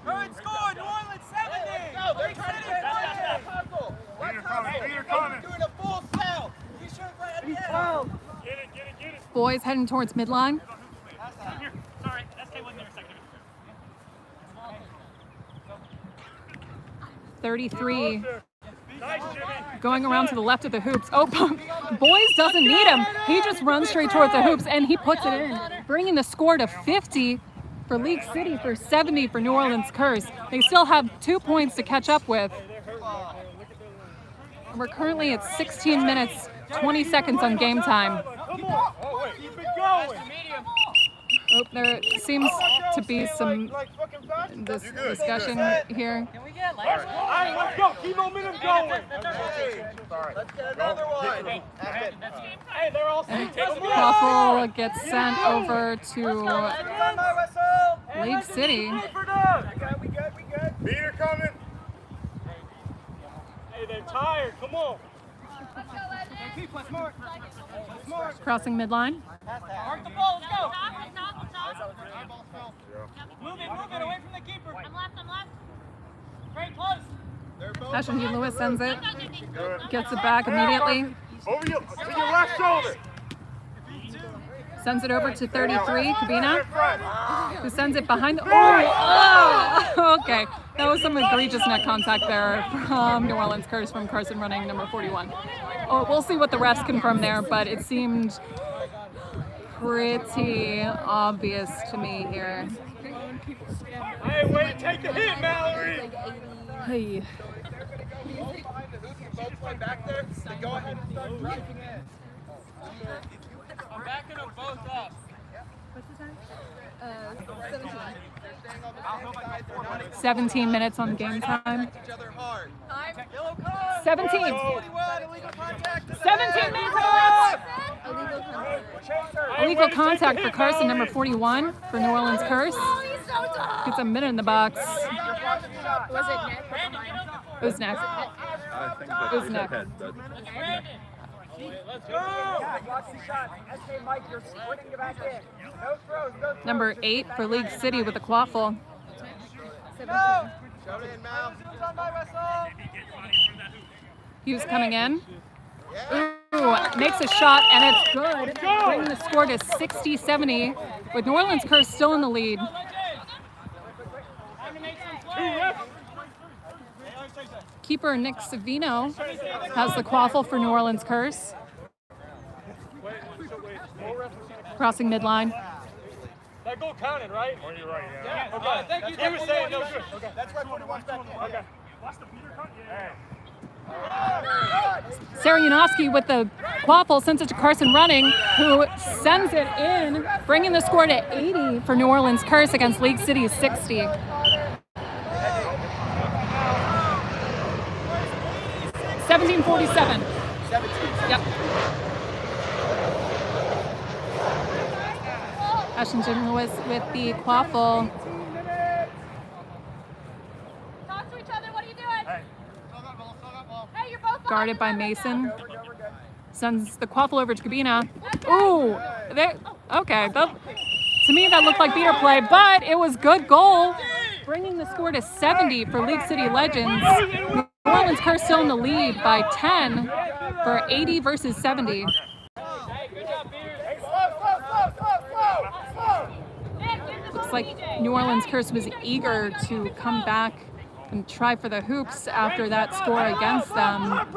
Current score, New Orleans 70. No, they're trying to get puzzle. Peter coming. Doing a full sell. We should have ran it. Get it. Boys heading towards midline. Sorry, SK wasn't there a second. 33 Nice, Jimmy. going around to the left of the hoops. Oh, Boys doesn't need him. He just runs straight towards the hoops and he puts it in, bringing the score to 50 for League City, for 70 for New Orleans Curse. They still have 2 points to catch up with. We're currently at 16 minutes, 20 seconds on game time. Come on. Oh, wait. Keep it going. Oh, there seems to be some discussion here. All right, let's go. Keep momentum going. Let's get another one. Hey, they're all And Quaffle gets sent over to League City. We good. Peter coming. Hey, they're tired. Come on. Crossing midline. Mark the ball, let's go. Move it, away from the keeper. I'm left. Very close. Ashton Hugh Lewis sends it. Gets it back immediately. Over your left shoulder. Sends it over to 33, Kabina, who sends it behind the... Oh, okay. That was some egregious net contact there from New Orleans Curse, from Carson running number 41. Oh, we'll see what the refs confirm there, but it seemed pretty obvious to me here. Hey, wait, take the hit, Mallory. Hey. Both play back there. Then go ahead and start driving in. I'm backing them both up. 17 minutes on game time. Each other hard. 17. 41, illegal contact. 17 minutes on the illegal contact for Carson, number 41 for New Orleans Curse. Gets a minute in the box. Was it Nick? It was next. It was next. Let's go. Number 8 for League City with a quaffle. Shout in, Mal. Hughes coming in. Ooh, makes a shot and it's good. Bringing the score to 60-70 with New Orleans Curse still in the lead. Keeper Nick Savino has the quaffle for New Orleans Curse. Crossing midline. That goal counted, right? Oh, you're right, yeah. Okay, thank you. He was saying no good. Okay. That's right, 41's back in. Okay. Watch the Peter cut. Yeah. Sarah Yanofsky with the quaffle sends it to Carson Running, who sends it in, bringing the score to 80 for New Orleans Curse against League City's 60. 17:47. 17. Yep. Ashton Lewis with the quaffle. Talk to each other. What are you doing? Hey. guarded by Mason. Sends the quaffle over to Cabina. Ooh, okay. To me, that looked like beater play, but it was good goal, bringing the score to 70 for League City Legends. New Orleans Curse still in the lead by 10 for 80 versus 70. Looks like New Orleans Curse was eager to come back and try for the hoops after that score against them,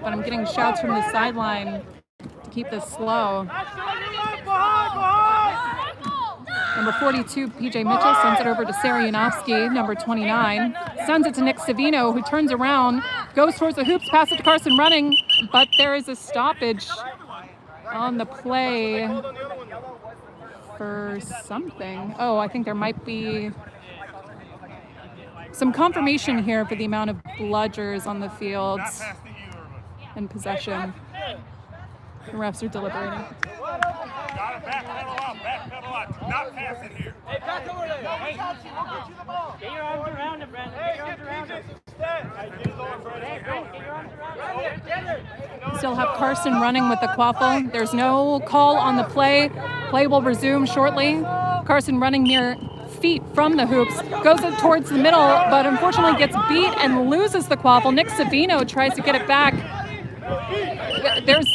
but I'm getting shouts from the sideline to keep this slow. Number 42, PJ Mitchell, sends it over to Sarianovsky. Number 29 sends it to Nick Savino, who turns around, goes towards the hoops, passes it to Carson Running, but there is a stoppage on the play for something. Oh, I think there might be some confirmation here for the amount of bludgers on the field in possession. The refs are deliberating. Not passing here. Hey, back over there. Get your arms around him, Brandon. Get your arms around him. Still have Carson Running with the quaffle. There's no call on the play. Play will resume shortly. Carson Running near feet from the hoops, goes up towards the middle, but unfortunately gets beat and loses the quaffle. Nick Savino tries to get it back. There's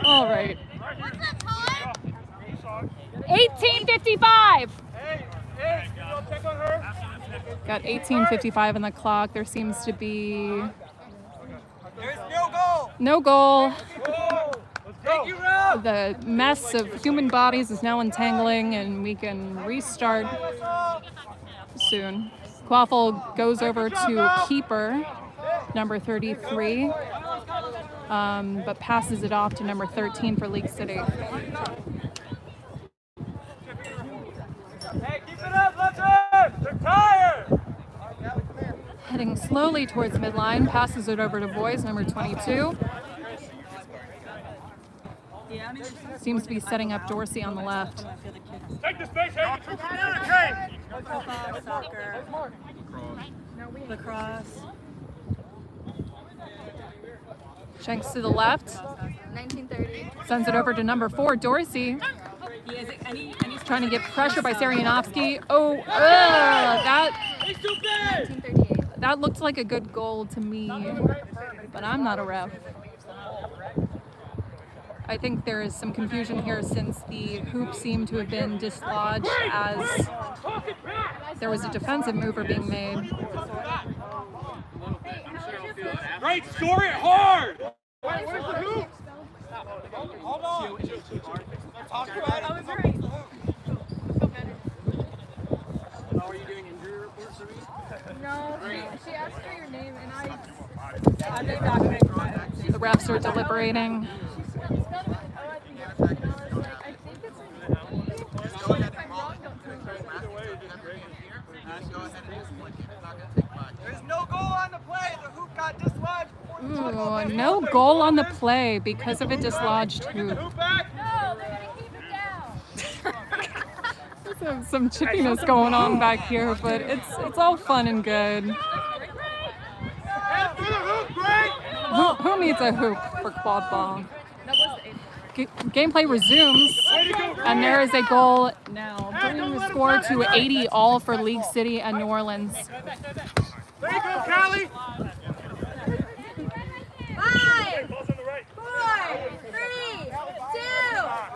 all right. 18:55. Got 18:55 on the clock. There seems to be no goal. The mess of human bodies is now untangling, and we can restart soon. Quaffle goes over to keeper, number 33, but passes it off to number 13 for League City. Hey, keep it up, Fletcher! They're tired! Heading slowly towards midline, passes it over to Boys, number 22. Seems to be setting up Dorsey on the left. Take the space, hey, communicate! Football, soccer, lacrosse. Shanks to the left, 1930. sends it over to number 4, Dorsey. He's trying to get pressure by Sarianovsky. That looked like a good goal to me, but I'm not a ref. I think there is some confusion here since the hoop seemed to have been dislodged as there was a defensive mover being made. Great, score it hard! Where's the hoop? Hold on. Talk about it. How are you doing injury reports for me? No, she asked for your name and I The refs are deliberating. There's no goal on the play. The hoop got dislodged. Ooh, no goal on the play because of a dislodged hoop. Hoop back! No, they're gonna keep it down. There's some chippiness going on back here, but it's all fun and good. Head through the hoop, Greg! Who needs a hoop for quad ball? Gameplay resumes, and there is a goal now, bringing the score to 80 all for League City and New Orleans. There you go, Callie! 5, 4, 3, 2,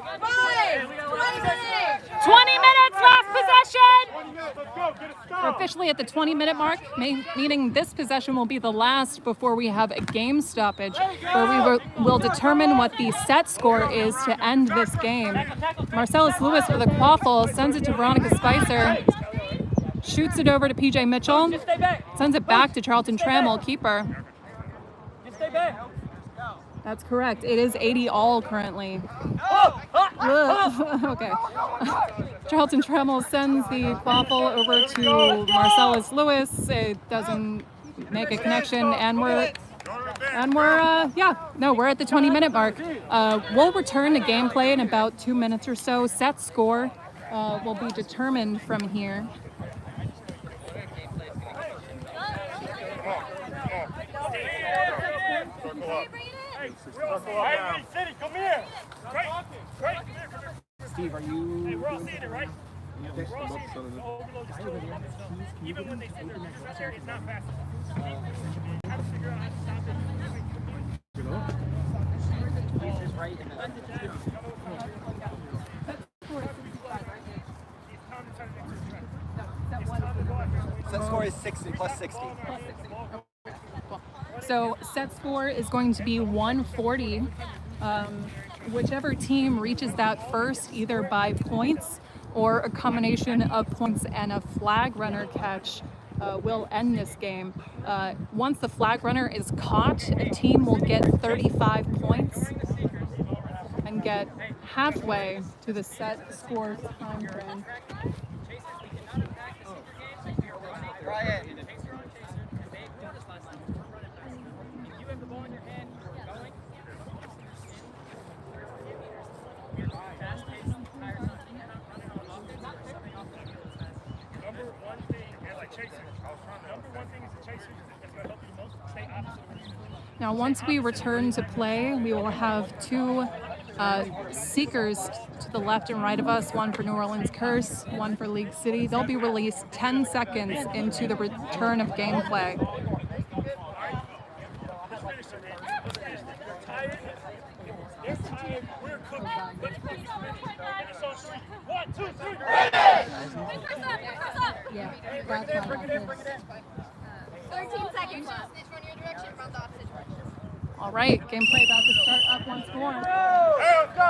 1, 20 minutes. 20 minutes, last possession! 20 minutes, let's go, get it We're started! officially at the 20-minute mark, meaning this possession will be the last before we have a game stoppage, where we will determine what the set score is to end this game. Marcellus Lewis with a quaffle sends it to Veronica Spicer, shoots it over to PJ Mitchell, sends it back to Charlton Trammell, keeper. Stay back! That's correct. It is 80 all currently. Okay. Charlton Trammell sends the quaffle over to Marcellus Lewis. It doesn't make a connection, and we're at the 20-minute mark. We'll return to gameplay in about 2 minutes or so. Set score will be determined from here. Hey, League City, come here. Great, great. Steve, are you? Hey, we're all seeing it, right? We're all seeing it. Overload is still even when they send their leaders out there, it's not fast enough. How to figure out how to stop it. He's just right in the. Set score is 60 plus 60. So set score is going to be 140. Whichever team reaches that first, either by points or a combination of points and a flag runner catch, will end this game. Once the flag runner is caught, a team will get 35 points and get halfway to the set score time frame. Ryan. Number one thing is to chase you. That's going to help you the most. Stay opposite of where you're going. Now, once we return to play, we will have two seekers to the left and right of us, one for New Orleans Curse, one for League City. They'll be released 10 seconds into the return of gameplay. This time, we're cooking. Let's finish. It's on 3. 1, 2, 3. Yeah, Bring it in. 13 seconds. Snitch run your direction, run the opposite direction. All right, gameplay about to start up once more. Hey, let's go.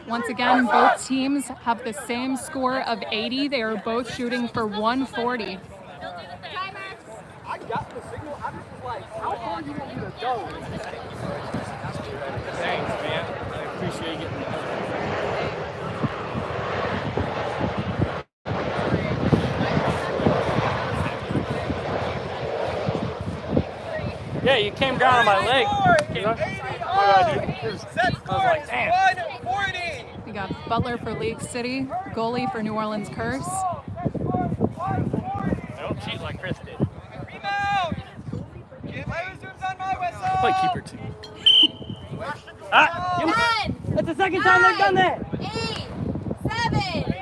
Once again, both teams have the same score of 80. They are both shooting for 140. I got the signal. I'm just like, how far you want me to go? Thanks, man. I appreciate getting the Yeah, you came down on my leg. Set score is 140. We got Butler for League City, goalie for New Orleans Curse. Don't cheat like Chris did. Rebound. Players zooms on my whistle. Play keeper too. Ah, 10, That's the second time they've done that. 8, 7, 6,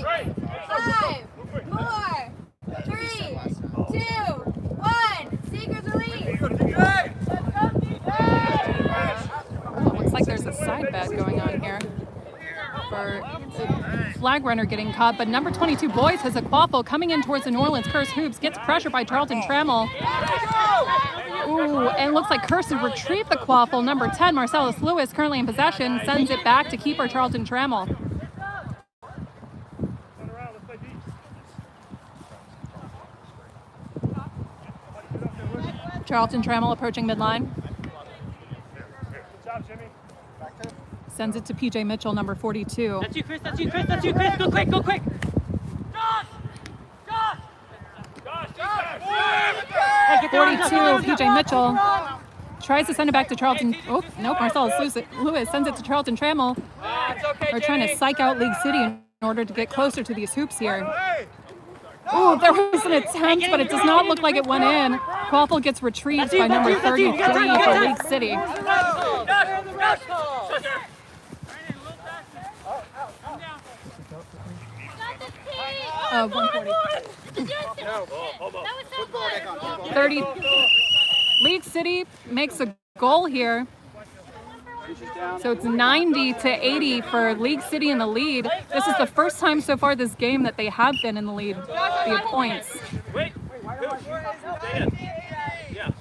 5, 4, 3, 2, 1. Seekers release. Oh, looks like there's a side bet going on here for the flag runner getting caught, but number 22 Boys has a quaffle coming in towards the New Orleans Curse hoops, gets pressure by Charlton Trammell. Ooh, and looks like Curse has retrieved the quaffle. Number 10 Marcellus Lewis currently in possession, sends it back to keeper Charlton Trammell. Charlton Trammell approaching midline. Good job, Jimmy. Sends it to PJ Mitchell, number 42. That's you, Chris. That's you, Chris. That's you, Chris. Go quick. Go quick. Josh, 42, PJ Mitchell tries to send it back to Charlton. Oh, nope, Marcellus Lewis sends it to Charlton Trammell. They're trying to psych out League City in order to get closer to these hoops here. Oh, there was an attempt, but it does not look like it went in. Quaffle gets retrieved by number 33 for League City. 140. 30. League City makes a goal here. So it's 90 to 80 for League City in the lead. This is the first time so far this game that they have been in the lead via points. Wait. Yeah.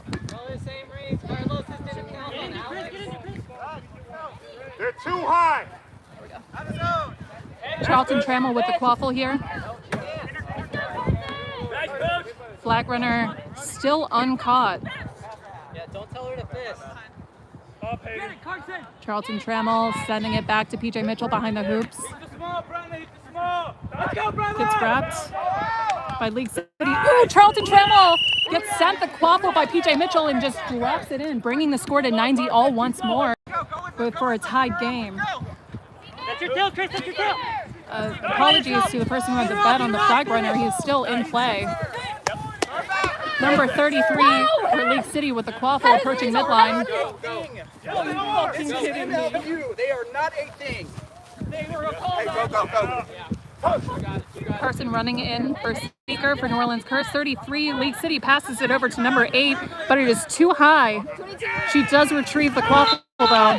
They're too high. Charlton Trammell with the quaffle here. Flag runner still uncaught. Yeah, don't tell her to fist. Charlton Trammell sending it back to PJ Mitchell behind the hoops. Gets wrapped by League City. Ooh, Charlton Trammell gets sent the quaffle by PJ Mitchell and just drops it in, bringing the score to 90 all once more for a tied game. That's your tail, Chris. That's your tail. Apologies to the person who had the bet on the flag runner. He is still in play. Number 33 for League City with the quaffle approaching midline. This is MLU. They are not a thing. Hey, go. Person running in for Speaker for New Orleans Curse. 33, League City passes it over to number 8, but it is too high. She does retrieve the quaffle though.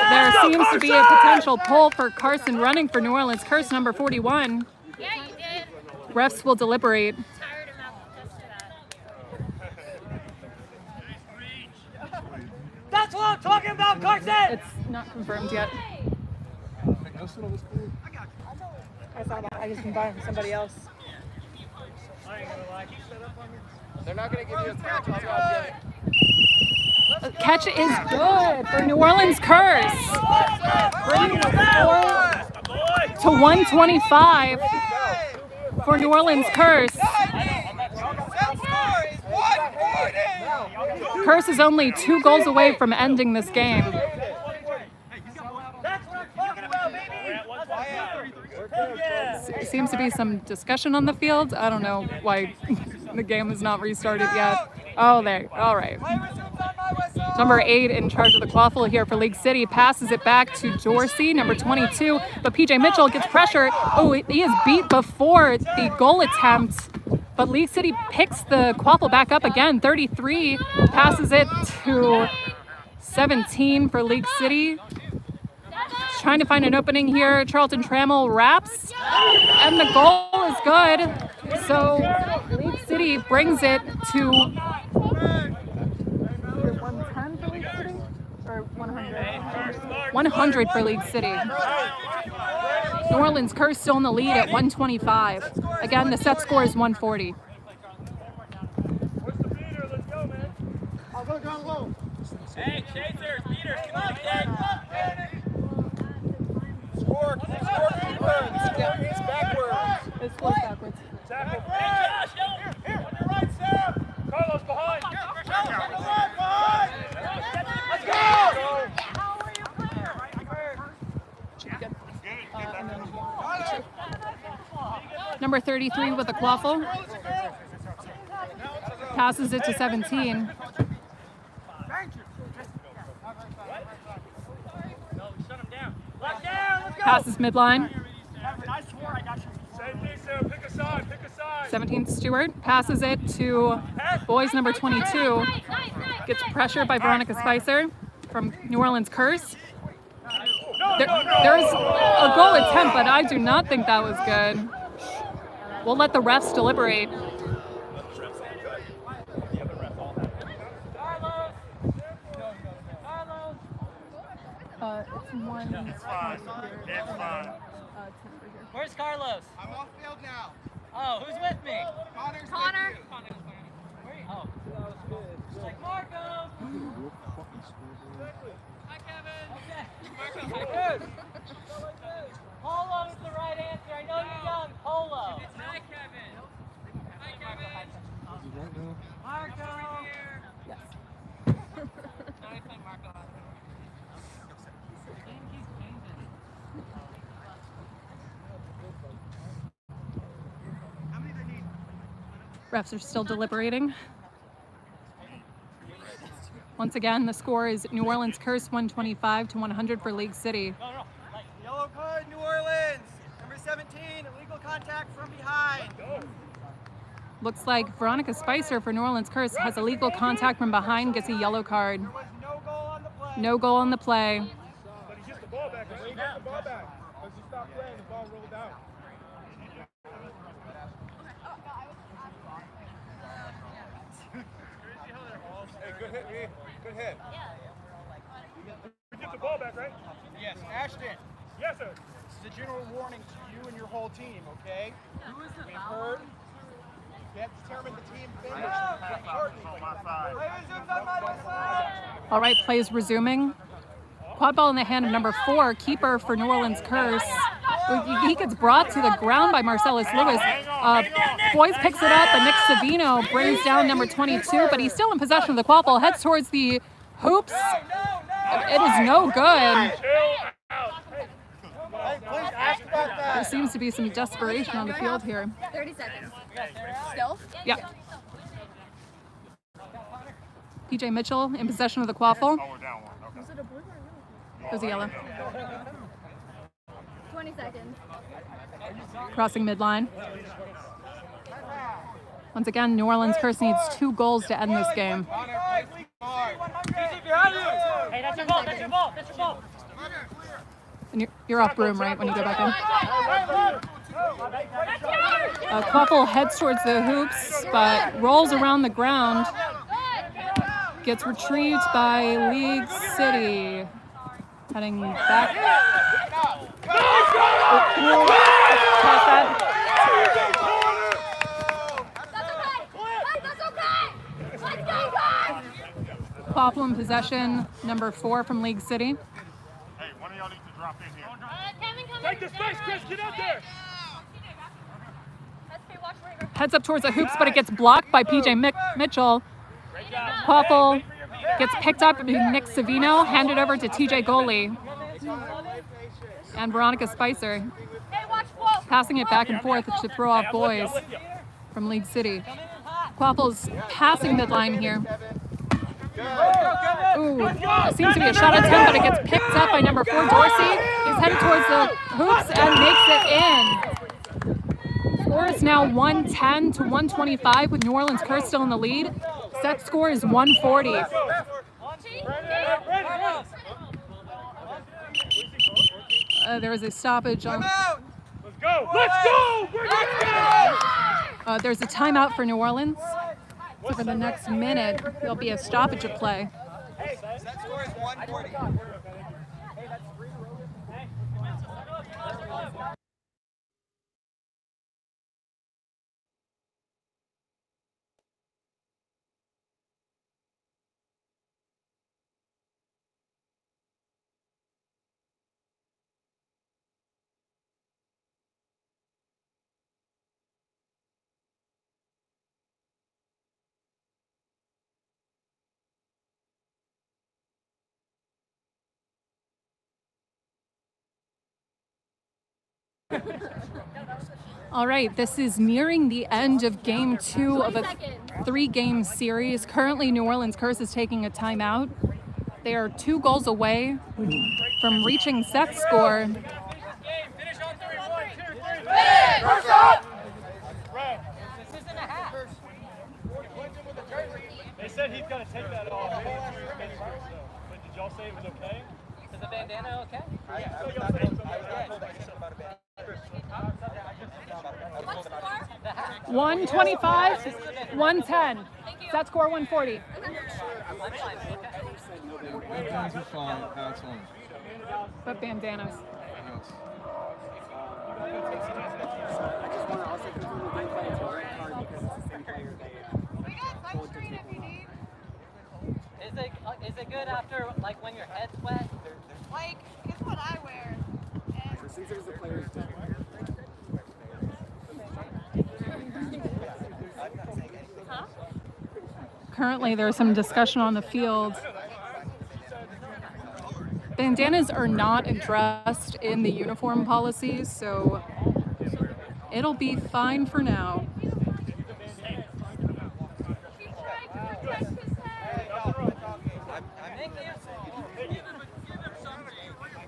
There seems to be a potential pull for Carson running for New Orleans Curse, number 41. Yeah, you did. Refs will deliberate. Tired enough to test that. That's what I'm talking about, Carson! It's not confirmed yet. I saw that. I just been buying from somebody else. They're not going to give you a catch on top yet. Catch is good for New Orleans Curse. Bringing the score to 125 for New Orleans Curse. Curse is only 2 goals away from ending this game. Seems to be some discussion on the field. I don't know why the game is not restarted yet. Oh, there. All right. Number 8 in charge of the quaffle here for League City passes it back to Dorsey, number 22. But PJ Mitchell gets pressure. Oh, he is beat before the goal attempt. But League City picks the quaffle back up again. 33 passes it to 17 for League City. Trying to find an opening here. Charlton Trammell wraps, and the goal is good. So League City brings it to 110 for League City, or 100? 100 for League City. New Orleans Curse still in the lead at 125. Again, the set score is 140. Hey, Chasers, beaters, come on, kid! Score keeper. It's backwards. This goes backwards. Hey, Josh, yo! On your right, Sam! Carlos, behind! Let's go! Number 33 with a quaffle. Passes it to 17. Passes midline. 17 Stewart passes it to boys number 22. Gets pressure by Veronica Spicer from New Orleans Curse. There's a goal attempt, but I do not think that was good. We'll let the refs deliberate. It's fine. Where's Carlos? I'm off field now. Oh, who's with me? Connor. Oh. Like Marco! Hi, Kevin. Okay. Good. Polo is the right answer. I know you're young. Polo. Hi, Kevin. Hi, Kevin. Marco. Yes. Now I find Marco. Refs are still deliberating. Once again, the score is New Orleans Curse 125 to 100 for League City. Yellow card, New Orleans. Number 17, illegal contact from behind. Looks like Veronica Spicer for New Orleans Curse has illegal contact from behind, gets a yellow card. There was no goal on the play. No goal on the play. But he gets the ball back. He got the ball back. Let's just stop playing. The ball rolled out. Hey, good hit, me. Good hit. We get the ball back, right? Yes, Ashton. Yes, sir. This is a general warning to you and your whole team, okay? Who is We've heard. You can't determine the team finish. All right, plays resuming. Quad ball in the hand of number 4, keeper for New Orleans Curse. He gets brought to the ground by Marcellus Lewis. Boys picks it up, and Nick Savino brings down number 22, but he's still in possession of the quad ball, heads towards the hoops. It is no good. Hey, please ask about that. There seems to be some desperation on the field here. 30 seconds. Still? Yeah. PJ Mitchell in possession of the quaffle. Oh, we're down one. Okay. It was a yellow. 20 seconds. Crossing midline. Once again, New Orleans Curse needs 2 goals to end this game. Hey, that's your ball. That's your ball. That's your ball. And you're off broom, right, when you go back in? Quaffle heads towards the hoops, but rolls around the ground. Gets retrieved by League City. Heading back. Pass that. That's okay. Let's go, guys. Quaffle in possession, number 4 from League City. Hey, one of y'all needs to drop in here. Kevin, come Take the space, Chris. Get out there. Heads up towards the hoops, but it gets blocked by PJ Mitchell. Quaffle gets picked up by Nick Savino, handed over to TJ Goalie and Veronica Spicer, Hey, watch Wolf. passing it back and forth to throw off boys from League City. Quaffle's passing midline here. Ooh, there seems to be a shot attempt, but it gets picked up by number 4, Dorsey. He's headed towards the hoops and makes it in. Score is now 110 to 125 with New Orleans Curse still in the lead. Set score is 140. There was a stoppage on. Let's go. Let's go. There's a timeout for New Orleans. So for the next minute, there'll be a stoppage of play. Set score is 140. All right, this is nearing the end of game 2 of a 3-game series. Currently, New Orleans Curse is taking a timeout. They are 2 goals away from reaching set score. Finish on 3. 1, 2, 3. This isn't a half. They said he's got to take that off. But did y'all say it was okay? Is the bandana okay? I was not told anything about a band. 125, 110. Set score 140. Bandanas are fine, hats on. But bandanas. Yes. Is it good after, like, when your head's wet? Like, it's what I wear. Currently, there's some discussion on the field. Bandanas are not addressed in the uniform policies, so it'll be fine for now.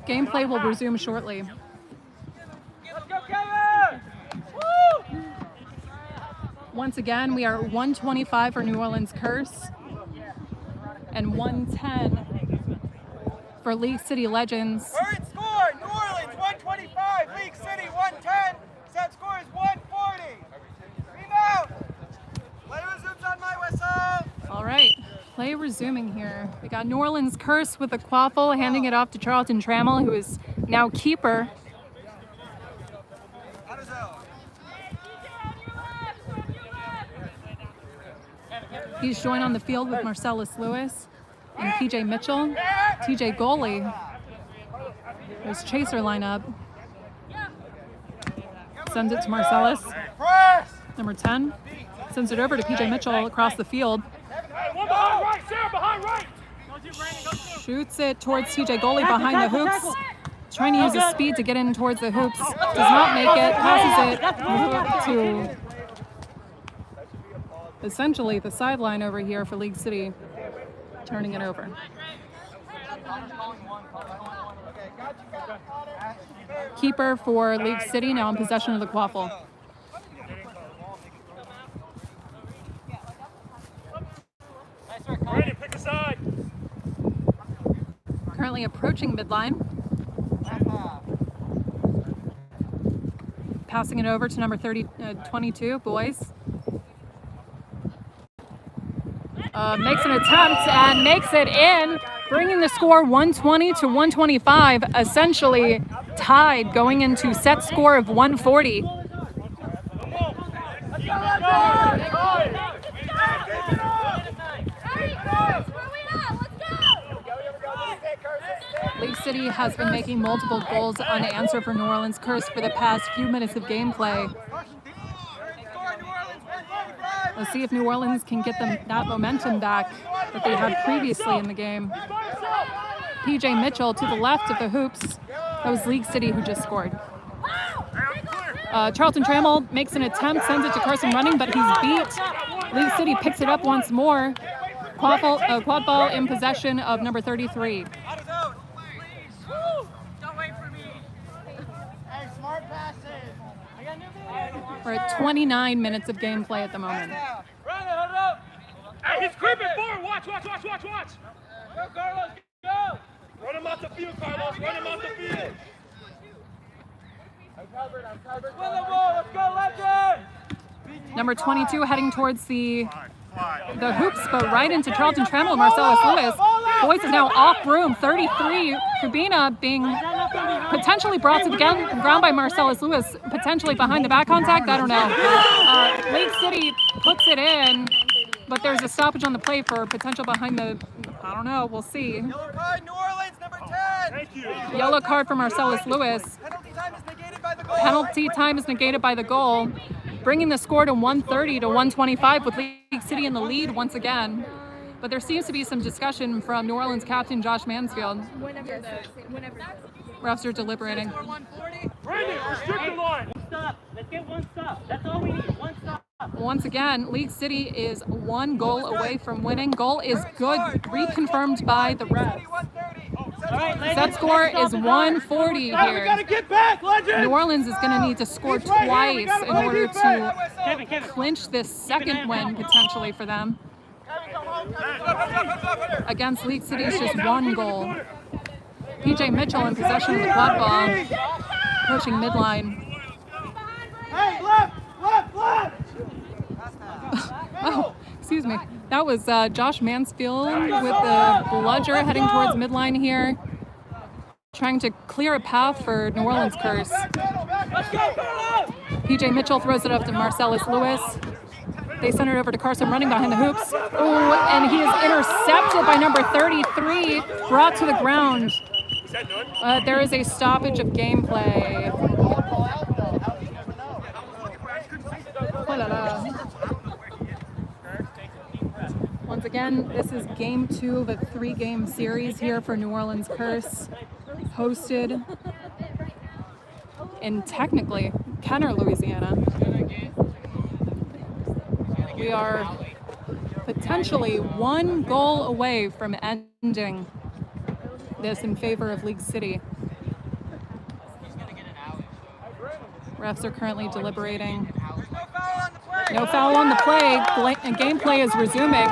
Gameplay will resume shortly. Let's go, Kevin! Woo! Once again, we are 125 for New Orleans Curse and 110 for League City Legends. Current score, New Orleans 125, League City 110. Set score is 140. Rebound. Play resumes on my whistle. All right, play resuming here. We got New Orleans Curse with a quaffle, handing it off to Charlton Trammell, who is now keeper. He's joined on the field with Marcellus Lewis and PJ Mitchell. TJ Goalie. There's Chaser lineup. Sends it to Marcellus. Number 10. Sends it over to PJ Mitchell across the field. Hey, one behind right, Sarah, behind right. Shoots it towards TJ Goalie behind the hoops. trying to use his speed to get in towards the hoops. Does not make it. Passes it to essentially the sideline over here for League City. Turning it over. Keeper for League City now in possession of the quaffle. Brandon, pick a side. Currently approaching midline. Passing it over to number 22, Boys. Makes an attempt and makes it in, bringing the score 120 to 125, essentially tied going into set score of 140. League City has been making multiple goals unanswered for New Orleans Curse for the past few minutes of gameplay. Let's see if New Orleans can get them that momentum back that they had previously in the game. PJ Mitchell to the left of the hoops. That was League City who just scored. Charlton Trammell makes an attempt, sends it to Carson Running, but he's beat. League City picks it up once more. Quad ball in possession of number 33. We're at 29 minutes of gameplay at the moment. Hey, he's creeping forward. Watch. Go, Carlos, go. Run him off the field, Carlos. Run him off the field. I'm covered. Win the ball. Let's go, Legend. Number 22 heading towards the hoops, but right into Charlton Trammell and Marcellus Lewis. Boys is now off room. 33. Kubina being potentially brought to the ground by Marcellus Lewis, potentially behind the back contact. I don't know. League City puts it in, but there's a stoppage on the play for potential behind the. I don't know. We'll see. Yellow card, New Orleans, number 10. Thank you. Yellow card for Marcellus Lewis. Penalty time is negated by the goal. Penalty time is negated by the goal, bringing the score to 130 to 125 with League City in the lead once again. But there seems to be some discussion from New Orleans captain Josh Mansfield. Refs are deliberating. Brandon, restrict the line. Stop. Let's get one stop. That's all we need. One stop. Once again, League City is one goal away from winning. Goal is good, reconfirmed by the ref. Set score is 140 We here. gotta get back, Legend. New Orleans is going to need to score twice in order to clinch this second win potentially for them. Against League City, it's just one goal. PJ Mitchell in possession of the quad ball, pushing midline. Hey, left. Oh, excuse me. That was Josh Mansfield with the bludger heading towards midline here, trying to clear a path for New Orleans Curse. PJ Mitchell throws it up to Marcellus Lewis. They send it over to Carson Running behind the hoops. Oh, and he is intercepted by number 33, brought to the ground. There is a stoppage of gameplay. Once again, this is game 2 of a 3-game series here for New Orleans Curse, hosted in technically Kenner, Louisiana. We are potentially one goal away from ending this in favor of League City. Refs are currently deliberating. No foul on the play, and gameplay is resuming.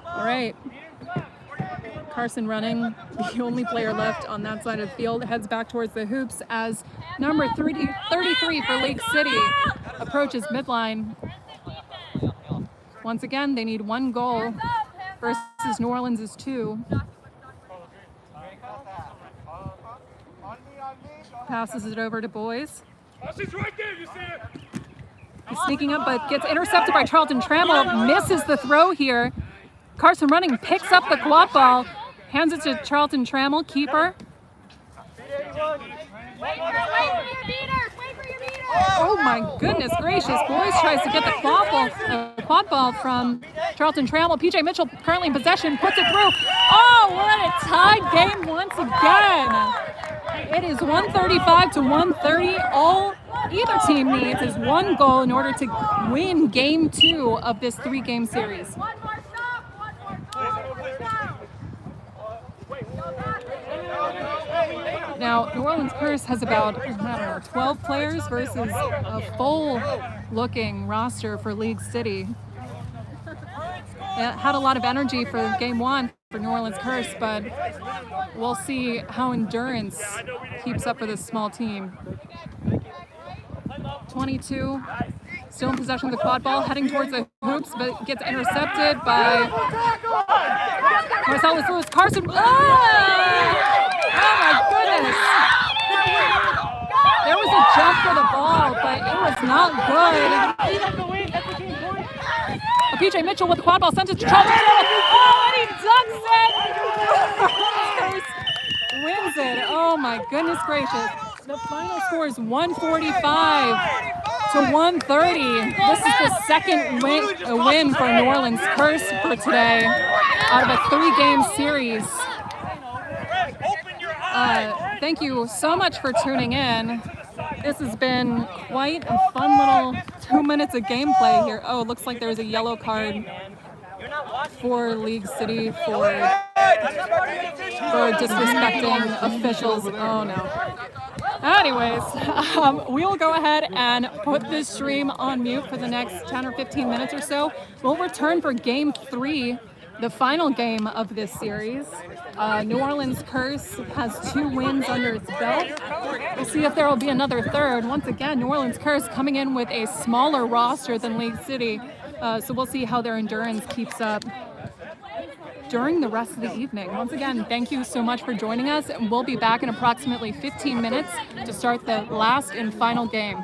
All right. Carson Running, the only player left on that side of the field, heads back towards the hoops as number 33 for League City approaches midline. Once again, they need one goal versus New Orleans' 2. Passes it over to Boys. She's right there, you see it? He's sneaking up, but gets intercepted by Charlton Trammell. Misses the throw here. Carson Running picks up the quad ball, hands it to Charlton Trammell, keeper. Wait for your beaters! Wait for your beaters! Oh my goodness gracious. Boys tries to get the quad ball from Charlton Trammell. PJ Mitchell currently in possession, puts it through. Oh, what a tied game once again. It is 135 to 130. All either team needs is one goal in order to win game 2 of this 3-game series. Now, New Orleans Curse has about, 12 players versus a full-looking roster for League City. It had a lot of energy for game 1 for New Orleans Curse, but we'll see how endurance keeps up for this small team. 22, still in possession of the quad ball, heading towards the hoops, but gets intercepted by Marcellus Lewis. Carson. Oh my goodness! There was a jump for the ball, but it was not good. PJ Mitchell with the quad ball sends it to Charlton. Oh, and he ducks it! Wins it. Oh my goodness gracious. The final score is 145 to 130. This is the second win for New Orleans Curse for today out of a 3-game series. Thank you so much for tuning in. This has been quite a fun little 2 minutes of gameplay here. Oh, it looks like there's a yellow card for League City for disrespecting officials. Oh no. Anyways, we'll go ahead and put this stream on mute for the next 10 or 15 minutes or so. We'll return for game 3, the final game of this series. New Orleans Curse has 2 wins under its belt. We'll see if there will be another third. Once again, New Orleans Curse coming in with a smaller roster than League City. So we'll see how their endurance keeps up during the rest of the evening. Once again, thank you so much for joining us. And we'll be back in approximately 15 minutes to start the last and final game.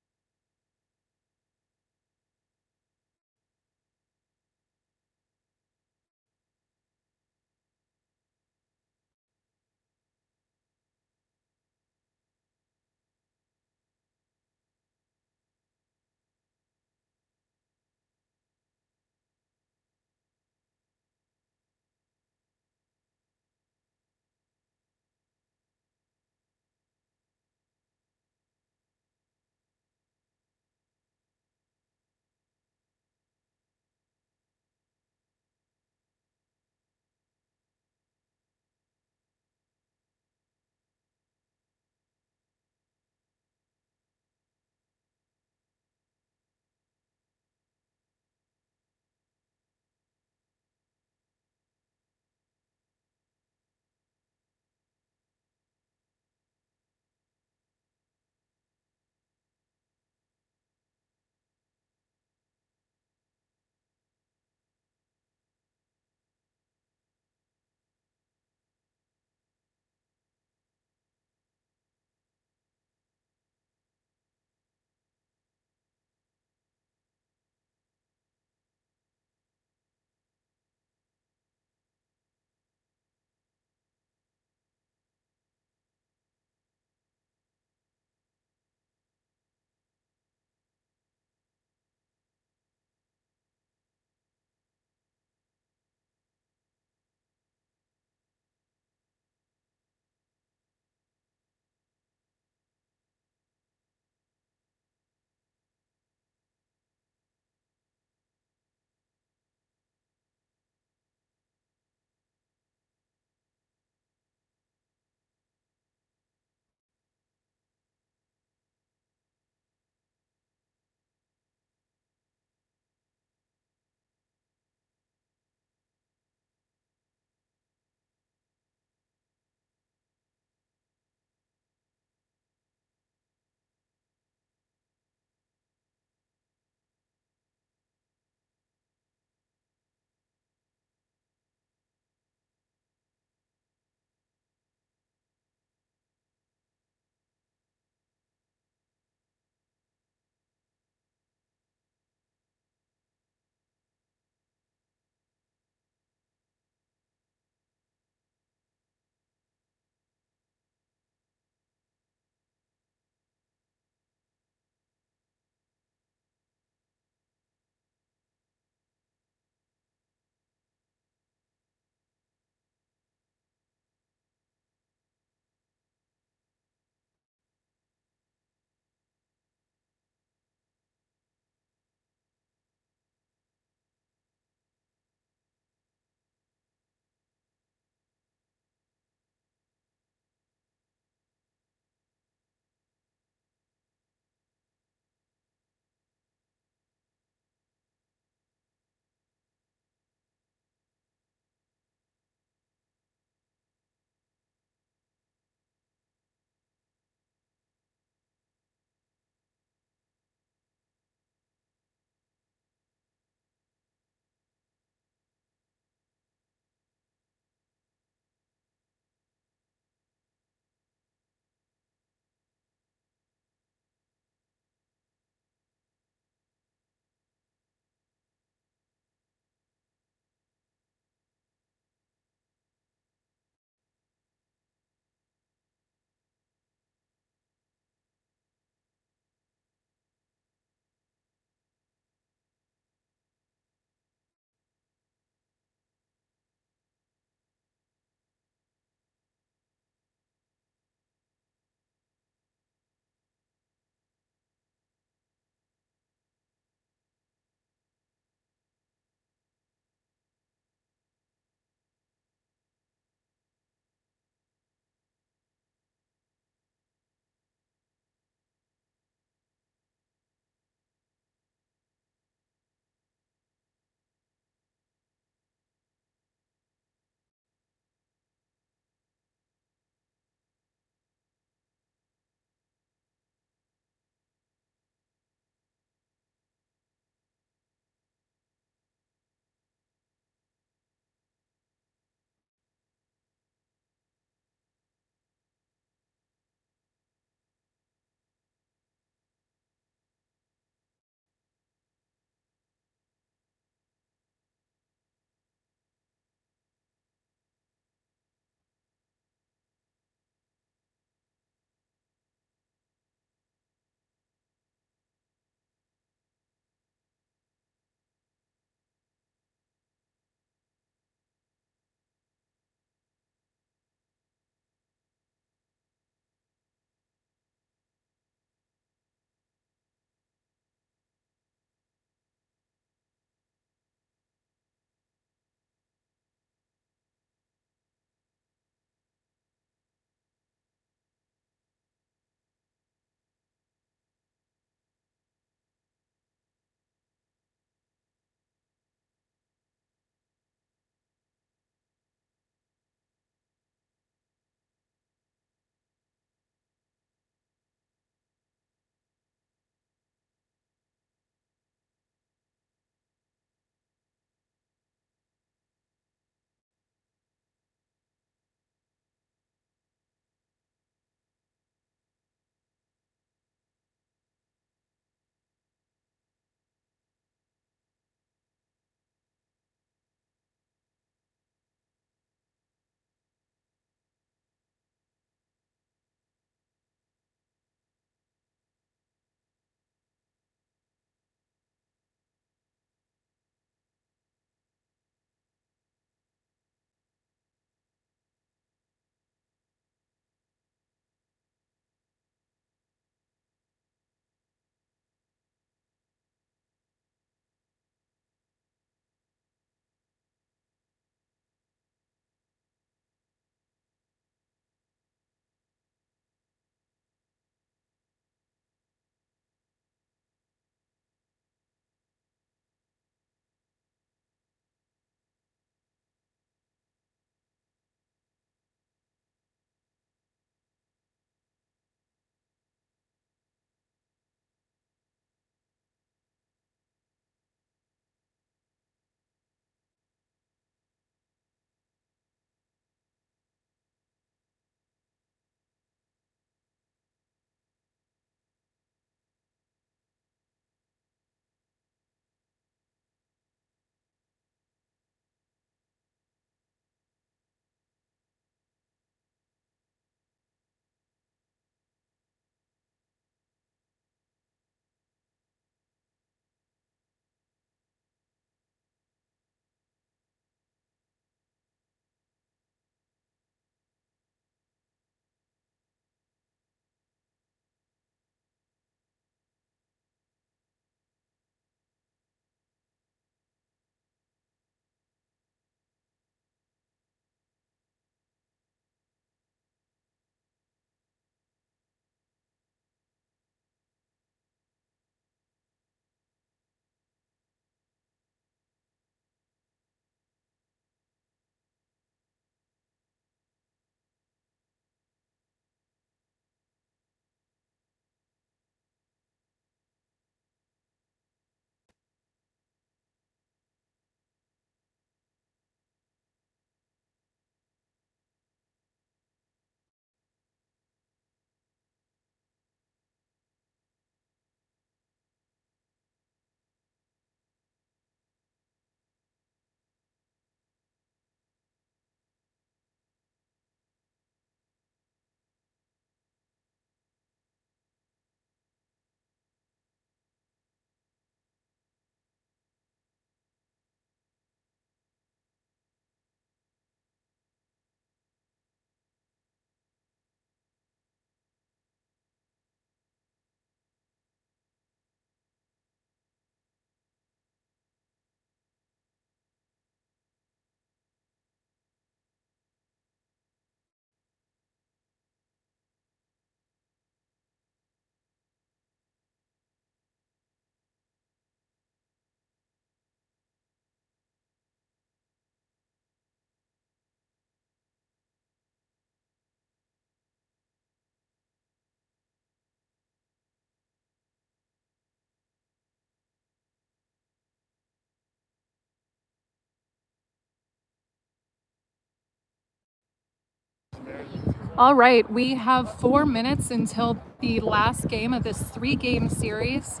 All right, we have 4 minutes until the last game of this 3-game series.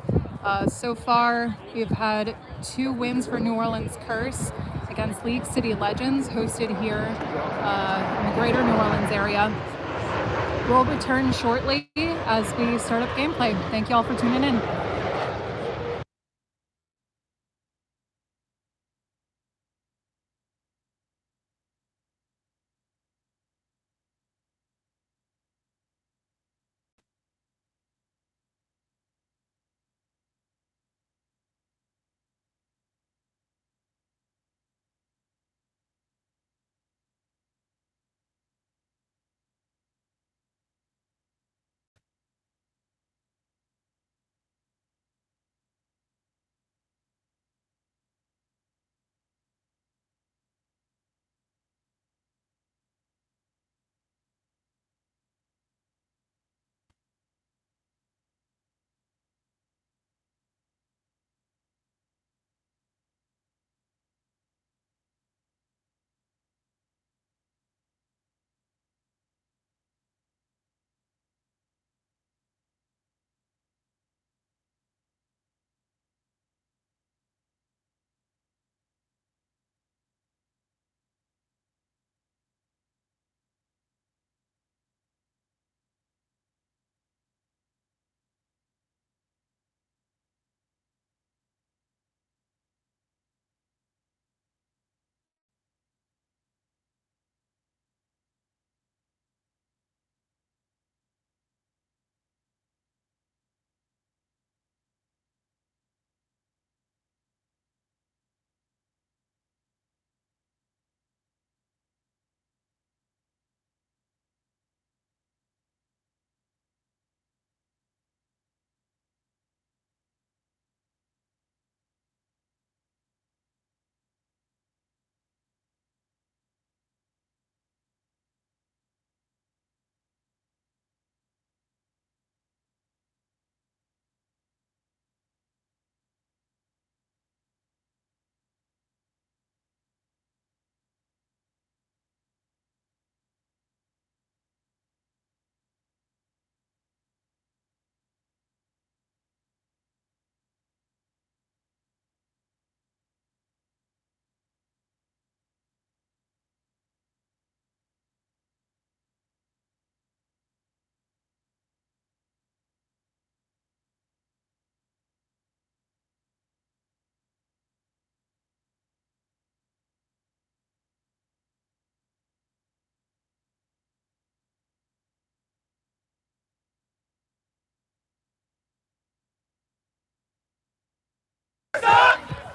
So far, we've had 2 wins for New Orleans Curse against League City Legends, hosted here in the greater New Orleans area. We'll return shortly as we start up gameplay. Thank you all for tuning in.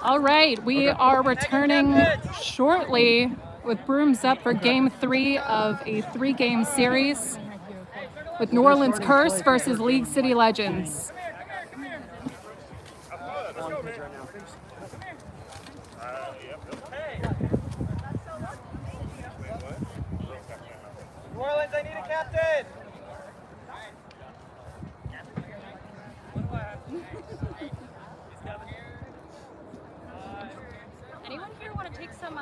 All right, we are returning shortly with brooms up for game 3 of a 3-game series with New Orleans Curse versus League City Legends. New Orleans, I need a captain. Anyone here want to take some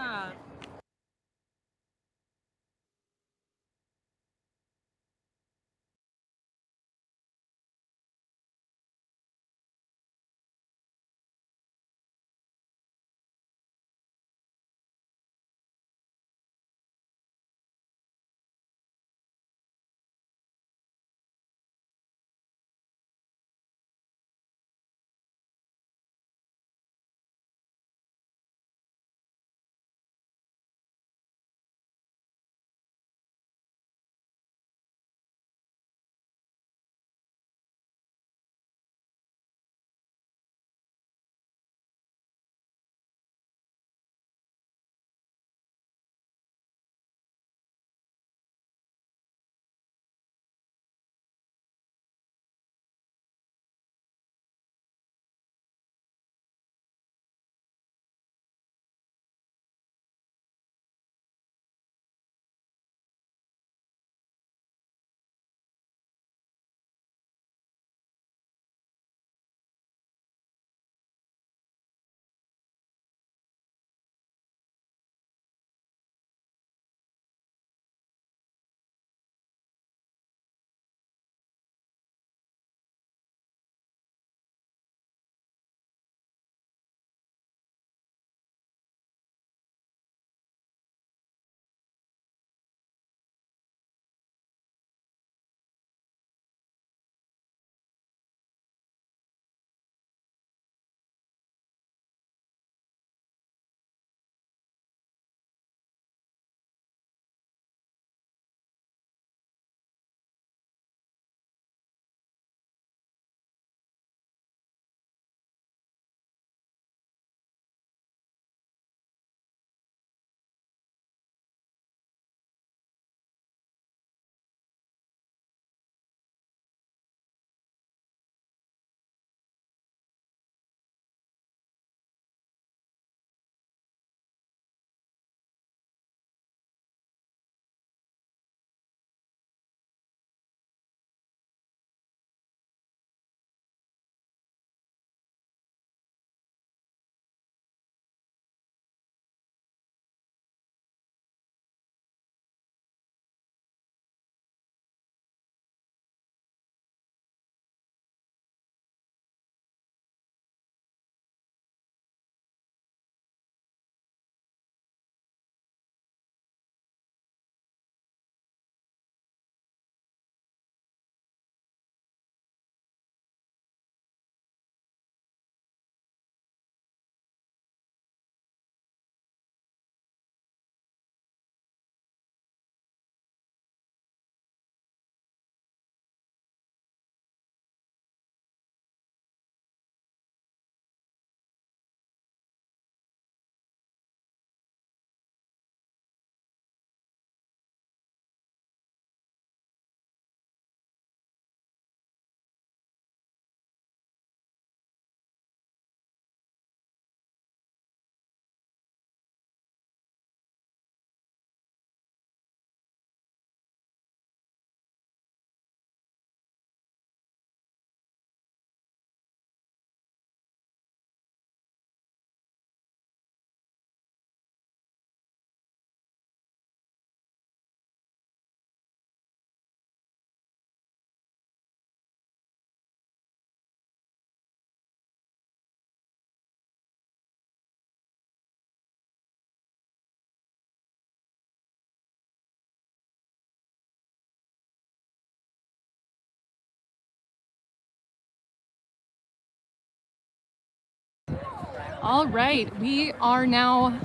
All right, we are now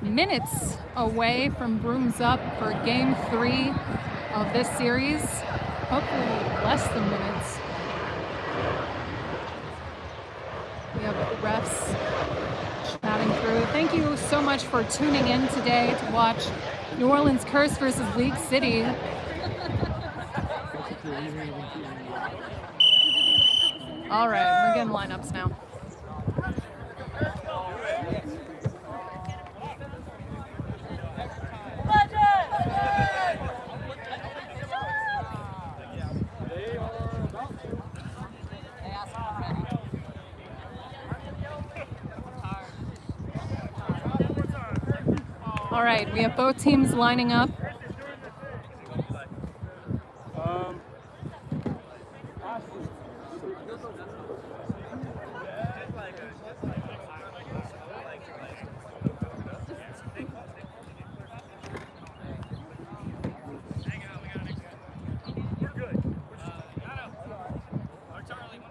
minutes away from Brooms Up for Game 3 of this series. Hopefully less than minutes. We have refs chatting through. Thank you so much for tuning in today to watch New Orleans Curse versus League City. All right, we're getting lineups now. All right, we have both teams lining up.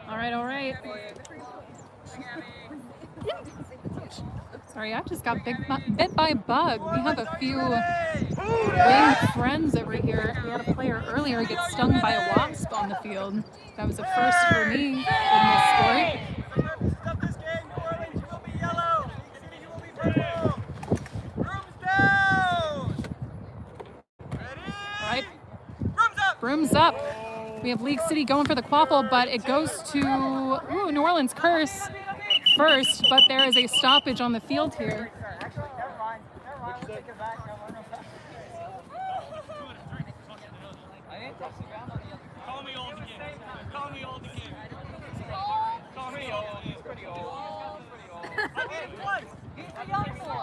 All right. Sorry, I just got bit by a bug. We have a few winged friends over here. We had a player earlier get stung by a wasp on the field. That was a first for me in this sport. Stop this game, New Orleans, you will be yellow. City, you will be purple. Brooms down. Ready? All right, Brooms up. Brooms up. We have League City going for the quaffle, but it goes to New Orleans Curse first, but there is a stoppage on the field here. Actually, never mind. We'll take it back. I didn't touch the ground on the other side. Call me old again. Call me old again. Call me old. He's pretty old. I beat him twice. He's a young boy.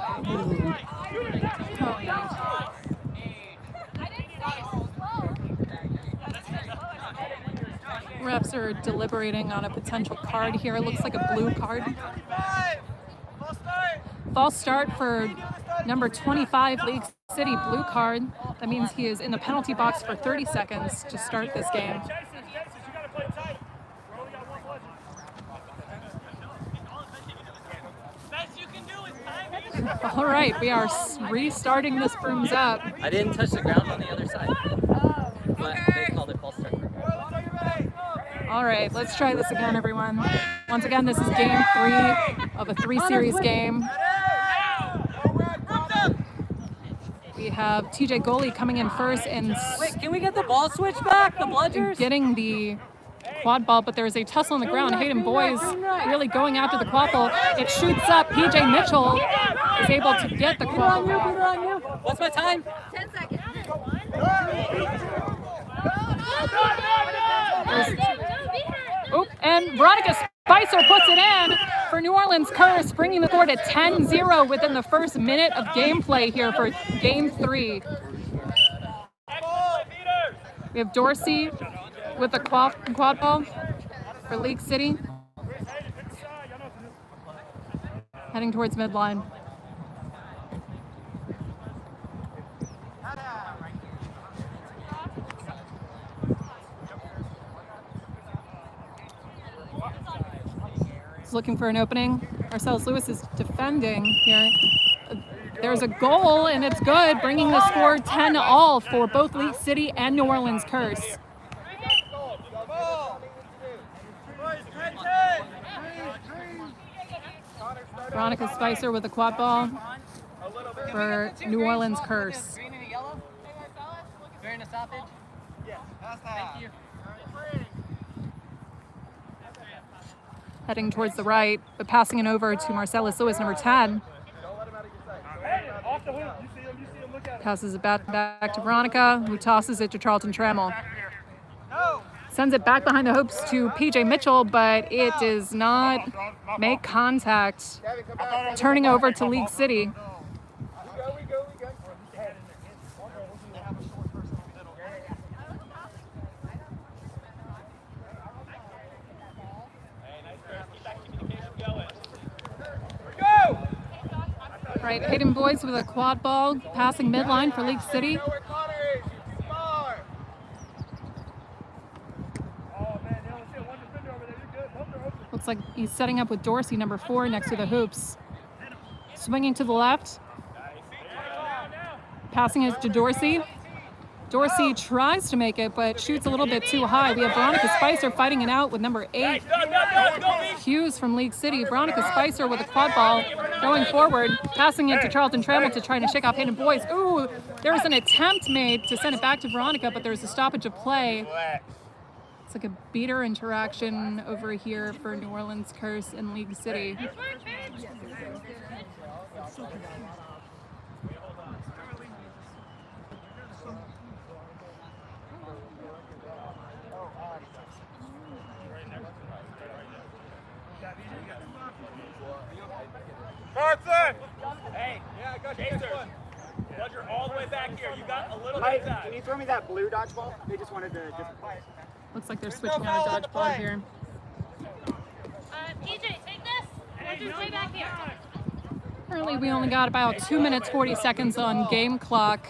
Refs are deliberating on a potential card here. It looks like a blue card. False start for number 25, League City, blue card. That means he is in the penalty box for 30 seconds to start this game. All right, we are restarting this Brooms Up. I didn't touch the ground on the other side. But they called it false start. All right, let's try this again, everyone. Once again, this is game 3 of a 3-series game. We have TJ Goalie coming in first and Wait, can we get the ball switch back? The bludgers? getting the quad ball, but there is a tussle on the ground. Hayden Boys really going after the quad ball. It shoots up. PJ Mitchell is able to get the quad ball. What's my time? 10 seconds. Oop, and Veronica Spicer puts it in for New Orleans Curse, bringing the score to 10-0 within the first minute of gameplay here for game 3. We have Dorsey with the quad ball for League City. Heading towards midline. Looking for an opening. Marcellus Lewis is defending here. There's a goal and it's good, bringing the score 10-all for both League City and New Orleans Curse. Veronica Spicer with a quad ball for New Orleans Curse. Green and yellow? During the stoppage? Yes. Thank you. Heading towards the right, but passing it over to Marcellus Lewis, number 10. Passes it back to Veronica, who tosses it to Charlton Trammell. Sends it back behind the hopes to PJ Mitchell, but it does not make contact. Turning over to League City. Right, Hayden Boyce with a quad ball, passing midline for League City. Looks like he's setting up with Dorsey, number 4, next to the hoops. Swinging to the left. Passing it to Dorsey. Dorsey tries to make it, but shoots a little bit too high. We have Veronica Spicer fighting it out with number 8. Hughes from League City. Veronica Spicer with a quad ball going forward, passing it to Charlton Trammell to try to shake off Hayden Boyce. Ooh, there was an attempt made to send it back to Veronica, but there was a stoppage of play. It's like a beater interaction over here for New Orleans Curse and League City. Carson! Hey, yeah, I got Chaser. Ledger all the way back here. You got a little bit of time. Can you throw me that blue dodgeball? They just wanted a different play. Looks like they're switching out a dodgeball here. PJ, take this. Ledger's way back here. Currently, we only got about 2 minutes 40 seconds on game clock,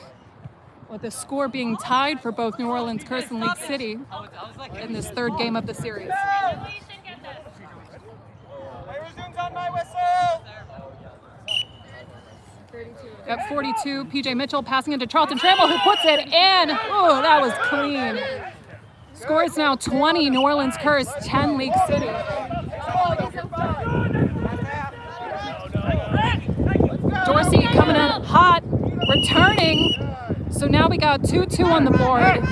with the score being tied for both New Orleans Curse and League City in this third game of the series. Resumes on my whistle! At 42, PJ Mitchell passing it to Charlton Trammell, who puts it in. Oh, that was clean. Score is now 20 New Orleans Curse, 10 League City. Dorsey coming in hot, returning. So now we got 2-2 on the board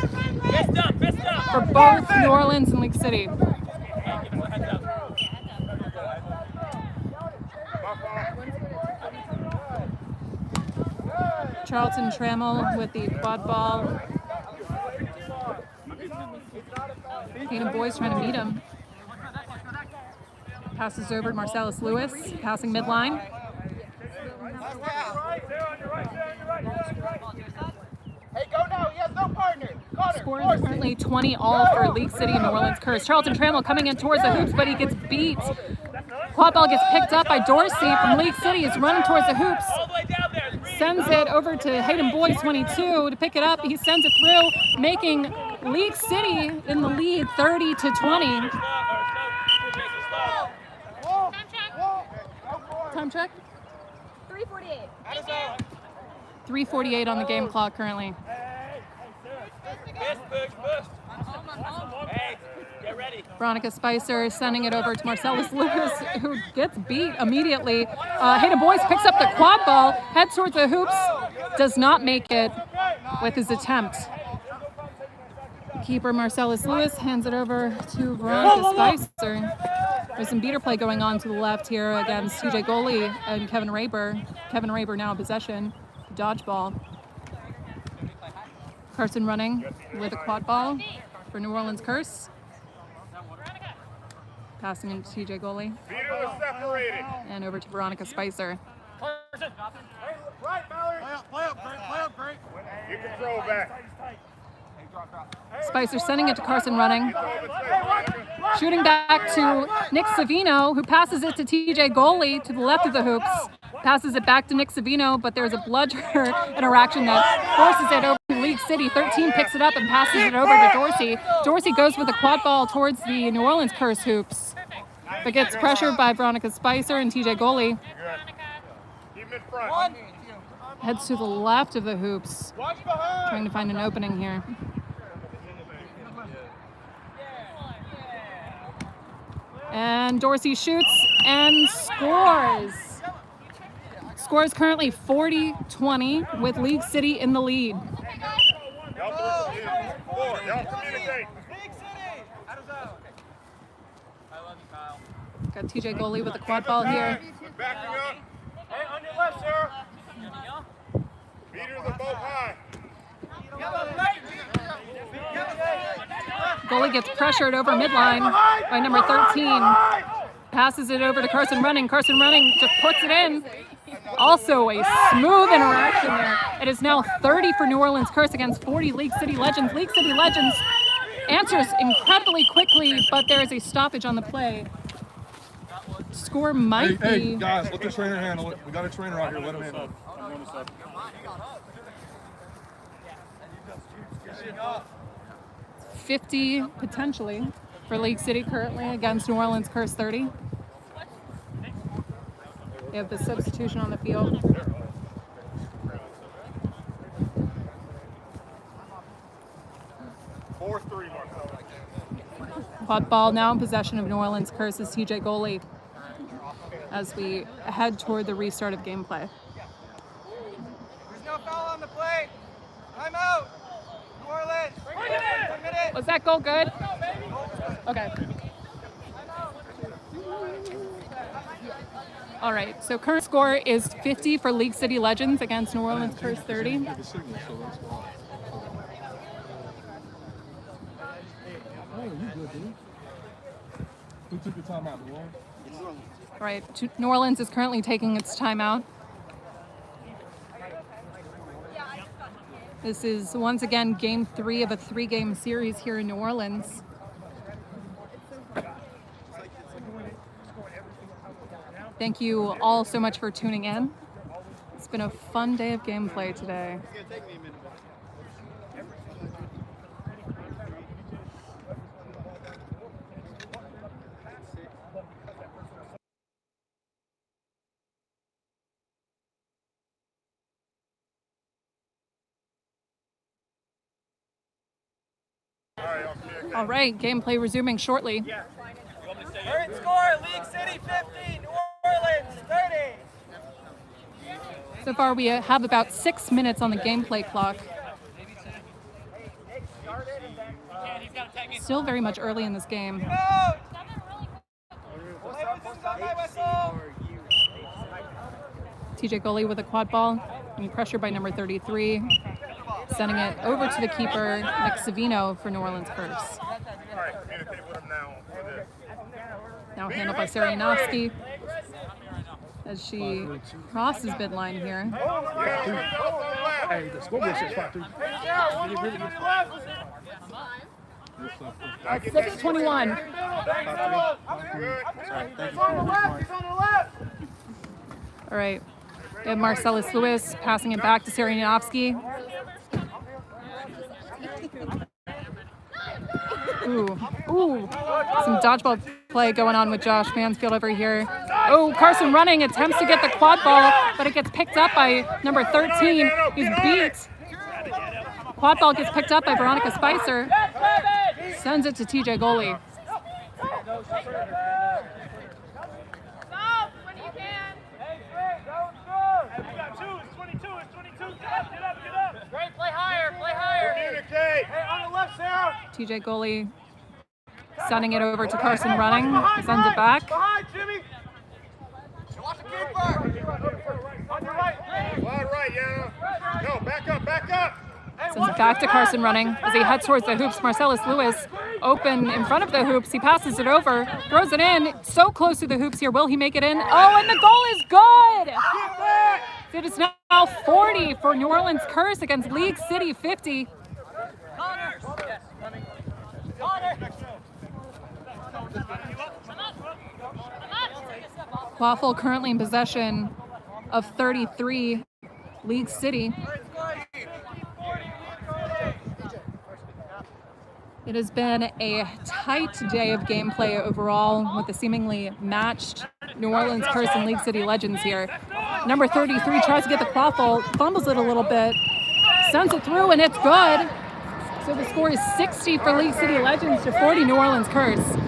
for both New Orleans and League City. Charlton Trammell with the quad ball. Hayden Boyce trying to meet him. Passes over to Marcellus Lewis, passing midline. Hey, go now. He has no partner. Score is currently 20 all for League City and New Orleans Curse. Charlton Trammell coming in towards the hoops, but he gets beat. Quad ball gets picked up by Dorsey from League City. He's running towards the hoops. Sends it over to Hayden Boyce, 22, to pick it up. He sends it through, making League City in the lead 30-20. Time check? 3:48. 3:48 on the game clock currently. Hey, get ready. Veronica Spicer sending it over to Marcellus Lewis, who gets beat immediately. Hayden Boyce picks up the quad ball, heads towards the hoops, does not make it with his attempt. Keeper Marcellus Lewis hands it over to Veronica Spicer. There's some beater play going on to the left here against TJ Goley and Kevin Raber. Kevin Raber now in possession. Dodgeball. Carson running with a quad ball for New Orleans Curse. Passing into TJ Goley. Peter was separated. And over to Veronica Spicer. Right, Mallory. Play up, great. You can throw back. Spicer sending it to Carson running. Shooting back to Nick Savino, who passes it to TJ Goley to the left of the hoops. Passes it back to Nick Savino, but there's a bludger interaction that forces it over to League City. 13 picks it up and passes it over to Dorsey. Dorsey goes with a quad ball towards the New Orleans Curse hoops, but gets pressured by Veronica Spicer and TJ Goley. Keep him in front. Heads to the left of the hoops, trying to find an opening here. And Dorsey shoots and scores. Score is currently 40-20 with League City in the lead. Y'all communicate. Got TJ Goley with the quad ball here. Backing up. Hey, on your left, sir. Meters are both high. Goley gets pressured over midline by number 13. Passes it over to Carson Running. Carson Running just puts it in. Also a smooth interaction there. It is now 30 for New Orleans Curse against 40 League City Legends. League City Legends answers incredibly quickly, but there is a stoppage on the play. Score might Hey, be guys, let the trainer handle it. We got a trainer out here. Let him handle it. 50 potentially. for League City currently against New Orleans Curse 30. We have the substitution on the field. Quad ball now in possession of New Orleans Curse's TJ goalie as we head toward the restart of gameplay. There's no foul on the play. I'm out. New Orleans. Bring it in. Was that goal good? Okay. All right, so current score is 50 for League City Legends against New Orleans Curse 30. Give a signal, so that's why. Oh, you good, dude. Who took the timeout, New Orleans? All right, New Orleans is currently taking its timeout. This is once again game 3 of a 3-game series here in New Orleans. Thank you all so much for tuning in. It's been a fun day of gameplay today. All right, gameplay resuming shortly. Current score, League City 50, New Orleans 30. So far, we have about 6 minutes on the gameplay clock. Still very much early in this game. Out. Everything's on my whistle. TJ goalie with a quad ball, and pressure by number 33, sending it over to the keeper, Nick Savino, for New Orleans Curse. Now handled by Sarianovsky as she crosses midline here. Hey, the scoreboard says 5-3. 6:21. All right. We have Marcellus Lewis passing it back to Sarianovsky. Ooh, some dodgeball play going on with Josh Mansfield over here. Oh, Carson running, attempts to get the quad ball, but it gets picked up by number 13. He's beat. Quad ball gets picked up by Veronica Spicer. Sends it to TJ goalie. Stop when you can. You got 2, it's 22, it's 22. Get up. Great, play higher, play higher. Communicate. Hey, on the left, Sarah. TJ goalie sending it over to Carson running. He sends it back. Behind, Jimmy. Watch the keeper. On your right. Right, yeah. No, back up. Sends it back to Carson running as he heads towards the hoops. Marcellus Lewis open in front of the hoops. He passes it over, throws it in. So close to the hoops here. Will he make it in? Oh, and the goal is good! It is now 40 for New Orleans Curse against League City 50. Waffle currently in possession of 33, League City. It has been a tight day of gameplay overall with the seemingly matched New Orleans Curse and League City Legends here. Number 33 tries to get the quaffle, fumbles it a little bit, sends it through, and it's good. So the score is 60 for League City Legends to 40 New Orleans Curse.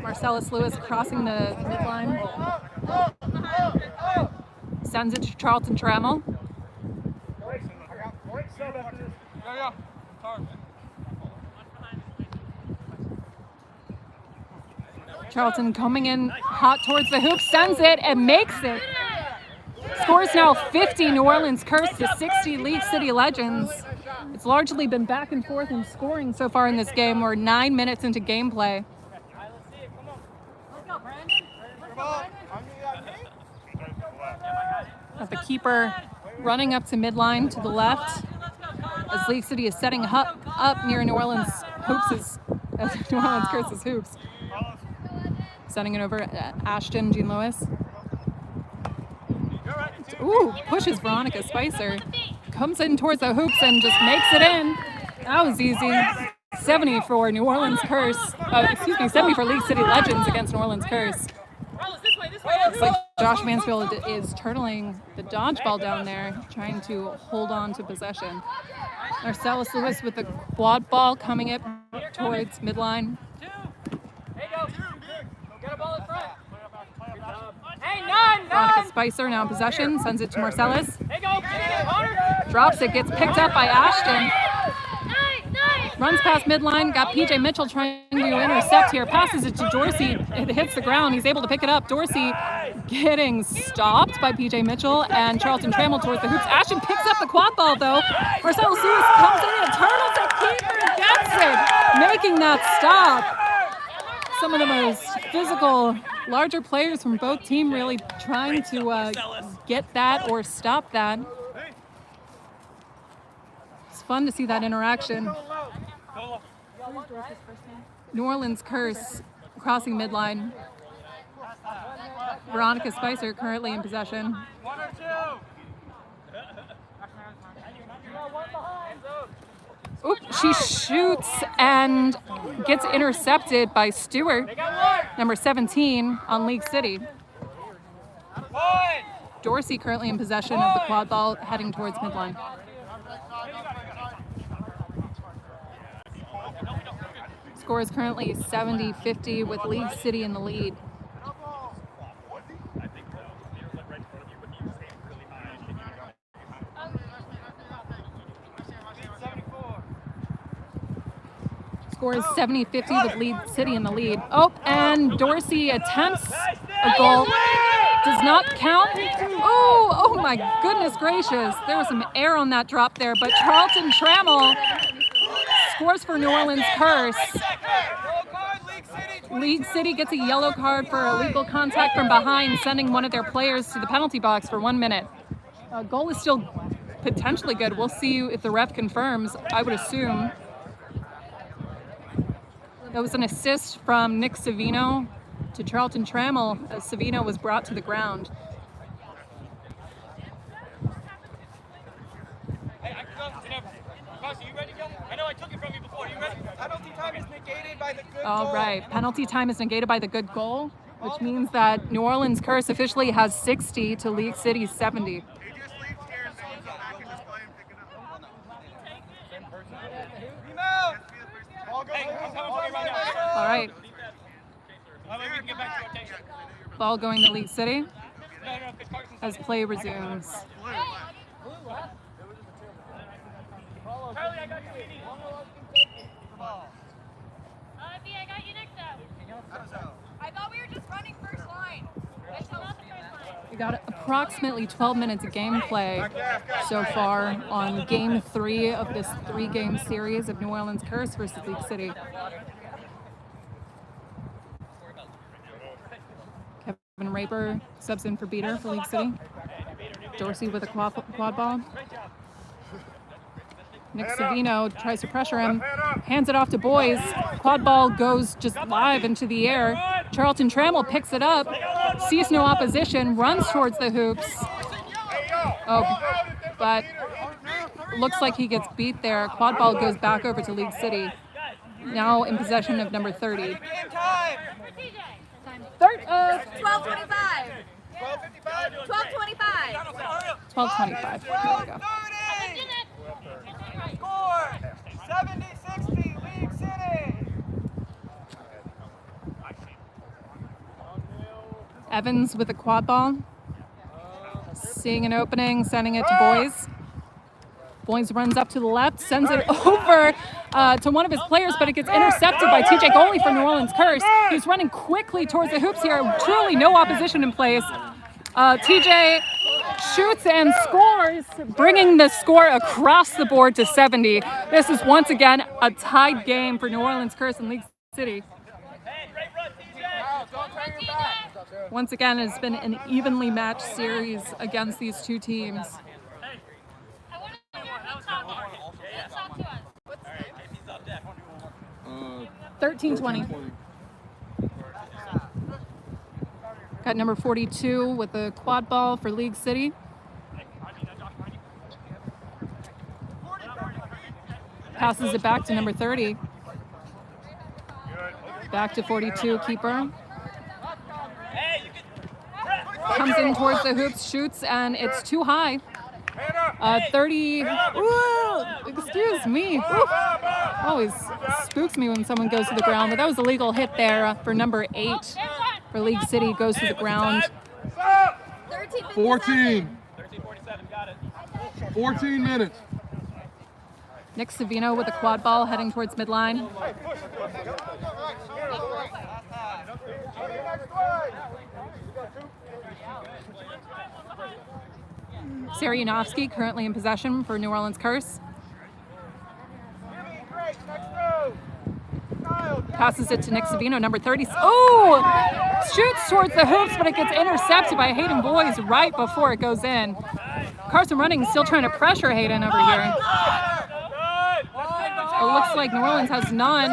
Marcellus Lewis crossing the midline. Sends it to Charlton Trammell. Charlton coming in hot towards the hoop, sends it and makes it. Scores now 50 New Orleans Curse to 60 League City Legends. It's largely been back and forth in scoring so far in this game. We're 9 minutes into gameplay. Got the keeper running up to midline to the left as League City is setting up near New Orleans New Orleans Curse's hoops. Sending it over Ashton, Jean Lewis. Ooh, pushes Veronica Spicer. Comes in towards the hoops and just makes it in. That was easy. 70 for New Orleans Curse. 70 for League City Legends against New Orleans Curse. Looks like Josh Mansfield is turtling the dodgeball down there, trying to hold on to possession. Marcellus Lewis with the quad ball coming up towards midline. Veronica Spicer now in possession, sends it to Marcellus. Drops it, gets picked up by Ashton. Runs past midline, got PJ Mitchell trying to intercept here, passes it to Dorsey, it hits the ground, he's able to pick it up. Dorsey getting stopped by PJ Mitchell and Charlton Trammell towards the hoops. Ashton picks up the quad ball though. Marcellus Lewis comes in and turtles the keeper, gets it, making that stop. Some of the most physical, larger players from both teams really trying to get that or stop that. It's fun to see that interaction. New Orleans Curse crossing midline. Veronica Spicer currently in possession. Oop, she shoots and gets intercepted by Stewart, number 17 on League City. Dorsey currently in possession of the quad ball heading towards midline. Score is currently 70-50 with League City in the lead. Score is 70-50 with League City in the lead. Oh, and Dorsey attempts a goal. Does not count. Oh my goodness gracious. There was some air on that drop there, but Charlton Trammell scores for New Orleans Curse. League City gets a yellow card for illegal contact from behind, sending one of their players to the penalty box for 1 minute. Goal is still potentially good. We'll see if the ref confirms, I would assume. That was an assist from Nick Savino to Charlton Trammell as Savino was brought to the ground. Penalty time is negated by the good goal. All right, penalty time is negated by the good goal, which means that New Orleans Curse officially has 60 to League City's 70. All right. Ball going to League City as play resumes. I got you next up. I thought we were just running first line. That's not the first line. We got approximately 12 minutes of gameplay so far on Game 3 of this 3-game series of New Orleans Curse versus League City. Kevin Raper subs in for Beater for League City. Dorsey with a quad ball. Nick Savino tries to pressure him, hands it off to Boys. Quad ball goes just live into the air. Charlton Trammell picks it up, sees no opposition, runs towards the hoops. Oh, but looks like he gets beat there. Quad ball goes back over to League City. Now in possession of number 30. 12:25. 12:25. 12:25. There we go. Score 70-60 League City. Evans with the quad ball. Seeing an opening, sending it to Boys. Boys runs up to the left, sends it over to one of his players, but it gets intercepted by TJ Goley for New Orleans Curse. He's running quickly towards the hoops here. Truly no opposition in place. TJ shoots and scores, bringing the score across the board to 70. This is once again a tied game for New Orleans Curse and League City. Once again, it's been an evenly matched series against these two teams. 13-20. Got number 42 with the quad ball for League City. Passes it back to number 30. Back to 42, keeper. Comes in towards the hoops, shoots, and it's too high. 30. Ooh, excuse me. Ooh. Always spooks me when someone goes to the ground, but that was a legal hit there for number 8 for League City. Goes to the ground. 14. 14 minutes. Nick Savino with a quad ball heading towards midline. Sarianovsky currently in possession for New Orleans Curse. Passes it to Nick Savino, number 30. Oh! Shoots towards the hoops, but it gets intercepted by Hayden Boys right before it goes in. Carson Running still trying to pressure Hayden over here. It looks like New Orleans has none.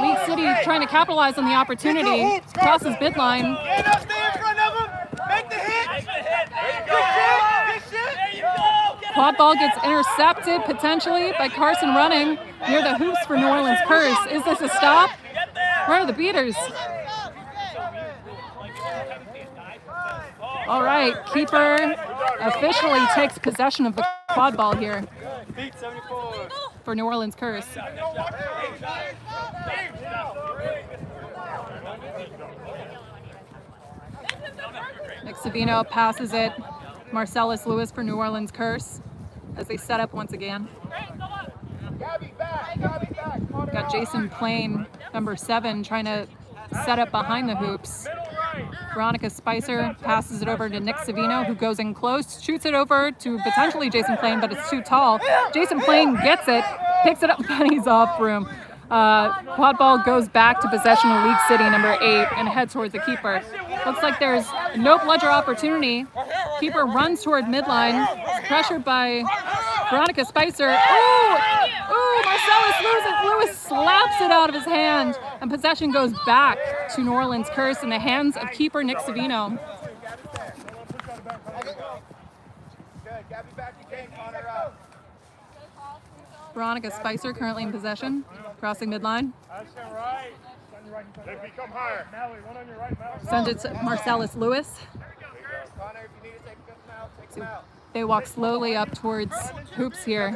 League City trying to capitalize on the opportunity. Crosses midline. Stay in front of him. Make the hit. Good shit. Quad ball gets intercepted potentially by Carson Running near the hoops for New Orleans Curse. Is this a stop? Where are the beaters? All right, keeper officially takes possession of the quad ball here for New Orleans Curse. Nick Savino passes it. Marcellus Lewis for New Orleans Curse as they set up once again. Got Jason Plain, number 7, trying to set up behind the hoops. Veronica Spicer passes it over to Nick Savino, who goes in close, shoots it over to potentially Jason Plain, but it's too tall. Jason Plain gets it, picks it up, but he's off room. Quad ball goes back to possession of League City, number 8, and heads towards the keeper. Looks like there's no bludger opportunity. Keeper runs toward midline, pressured by Veronica Spicer. Ooh, Marcellus Lewis slaps it out of his hand, and possession goes back to New Orleans Curse in the hands of keeper Nick Savino. Veronica Spicer currently in possession, crossing midline. Sends it to Marcellus Lewis. They walk slowly up towards hoops here.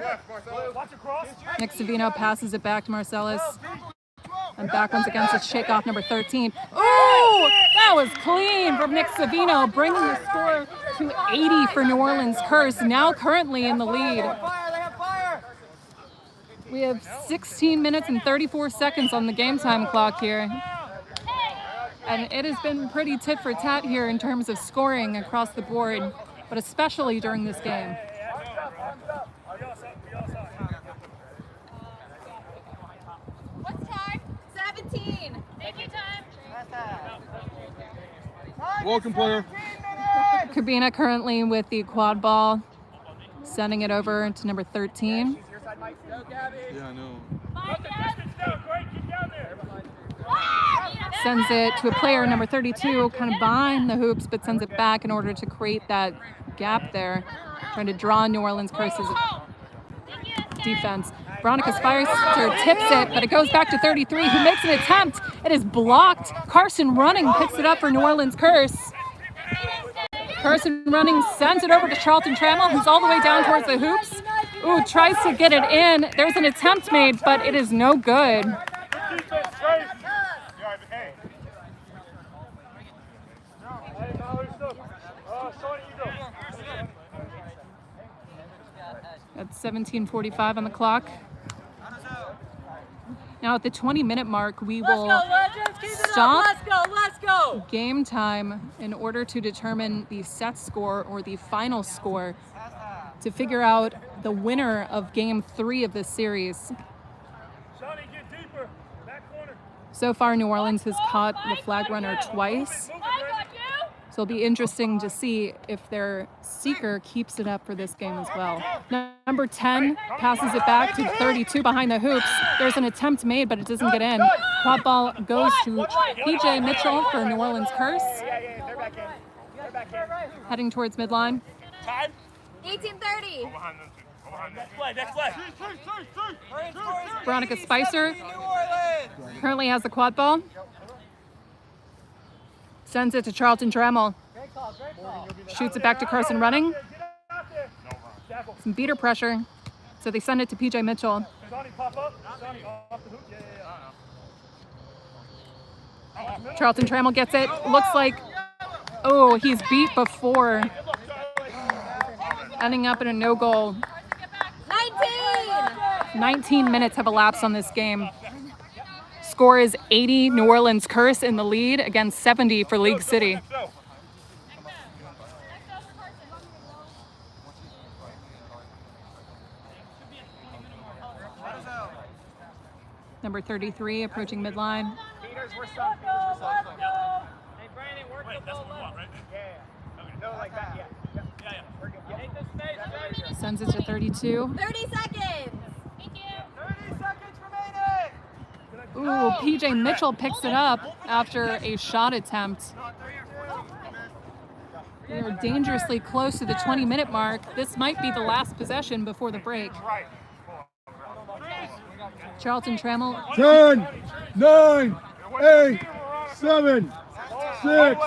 Nick Savino passes it back to Marcellus. And back once again to shake-off number 13. Oh, that was clean from Nick Savino, bringing the score to 80 for New Orleans Curse, now currently in the lead. We have 16 minutes and 34 seconds on the game time clock here. And it has been pretty tit for tat here in terms of scoring across the board, but especially during this game. What's time? 17. Thank you, time. Welcome, player. Kabina currently with the quad ball, sending it over to number 13. Yeah, I know. Sends it to a player, number 32, kind of behind the hoops, but sends it back in order to create that gap there, trying to draw New Orleans Curse's defense. Veronica Spicer tips it, but it goes back to 33, who makes an attempt. It is blocked. Carson Running picks it up for New Orleans Curse. Carson Running sends it over to Charlton Trammell, who's all the way down towards the hoops. Ooh, tries to get it in. There's an attempt made, but it is no good. At 17:45 on the clock. Now at the 20-minute mark, we will stop Let's go. game time in order to determine the set score or the final score to figure out the winner of game 3 of this series. So far, New Orleans has caught the flag runner twice. So So it'll be interesting to see if their seeker keeps it up for this game as well. Number 10 passes it back to 32 behind the hoops. There's an attempt made, but it doesn't get in. Quad ball goes to PJ Mitchell for New Orleans Curse. Heading towards midline. 1830. Next play. Veronica Spicer currently has the quad ball. Sends it to Charlton Trammell. Shoots it back to Carson Running. Some beater pressure. So they send it to PJ Mitchell. Charlton Trammell gets it. Looks like, oh, he's beat before. Ending up in a no goal. 19 minutes have elapsed on this game. Score is 80 New Orleans Curse in the lead against 70 for League City. Number 33 approaching midline. Hey, Brandon, work the ball left. No, like that, yeah. Take the space, baby. Sends it to 32. 30 seconds. Thank you. 30 seconds remaining. Ooh, PJ Mitchell picks it up after a shot attempt. We are dangerously close to the 20-minute mark. This might be the last possession before the break. Charlton Trammell. 10, 9, 8, 7, 6,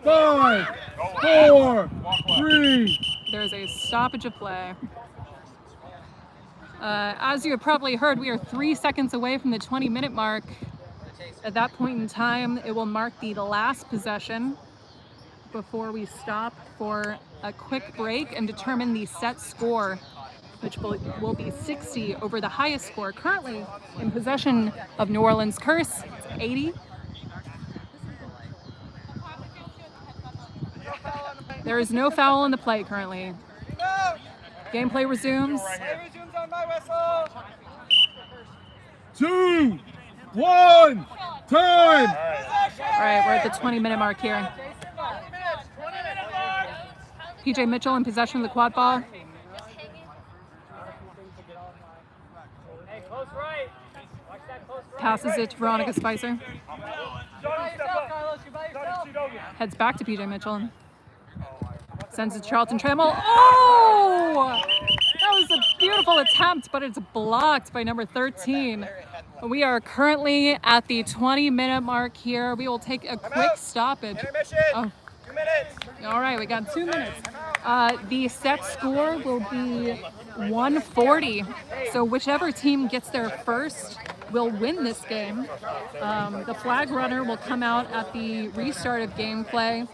5, 4, 3. There's a stoppage of play. As you have probably heard, we are 3 seconds away from the 20-minute mark. At that point in time, it will mark the last possession before we stop for a quick break and determine the set score, which will be 60 over the highest score. Currently in possession of New Orleans Curse, it's 80. There is no foul on the play currently. Gameplay resumes. Resumes on my whistle. 2, 1, time. All right, we're at the 20-minute mark here. PJ Mitchell in possession of the quad ball. Hey, close right. Watch that close right. Passes it to Veronica Spicer. By yourself, Carlos. You're by yourself. Heads back to PJ Mitchell. Sends it to Charlton Trammell. Oh! That was a beautiful attempt, but it's blocked by number 13. We are currently at the 20-minute mark here. We will take a quick stoppage. Intermission. Oh, 2 minutes. all right, we got 2 minutes. The set score will be 140. So whichever team gets there first will win this game. The flag runner will come out at the restart of gameplay.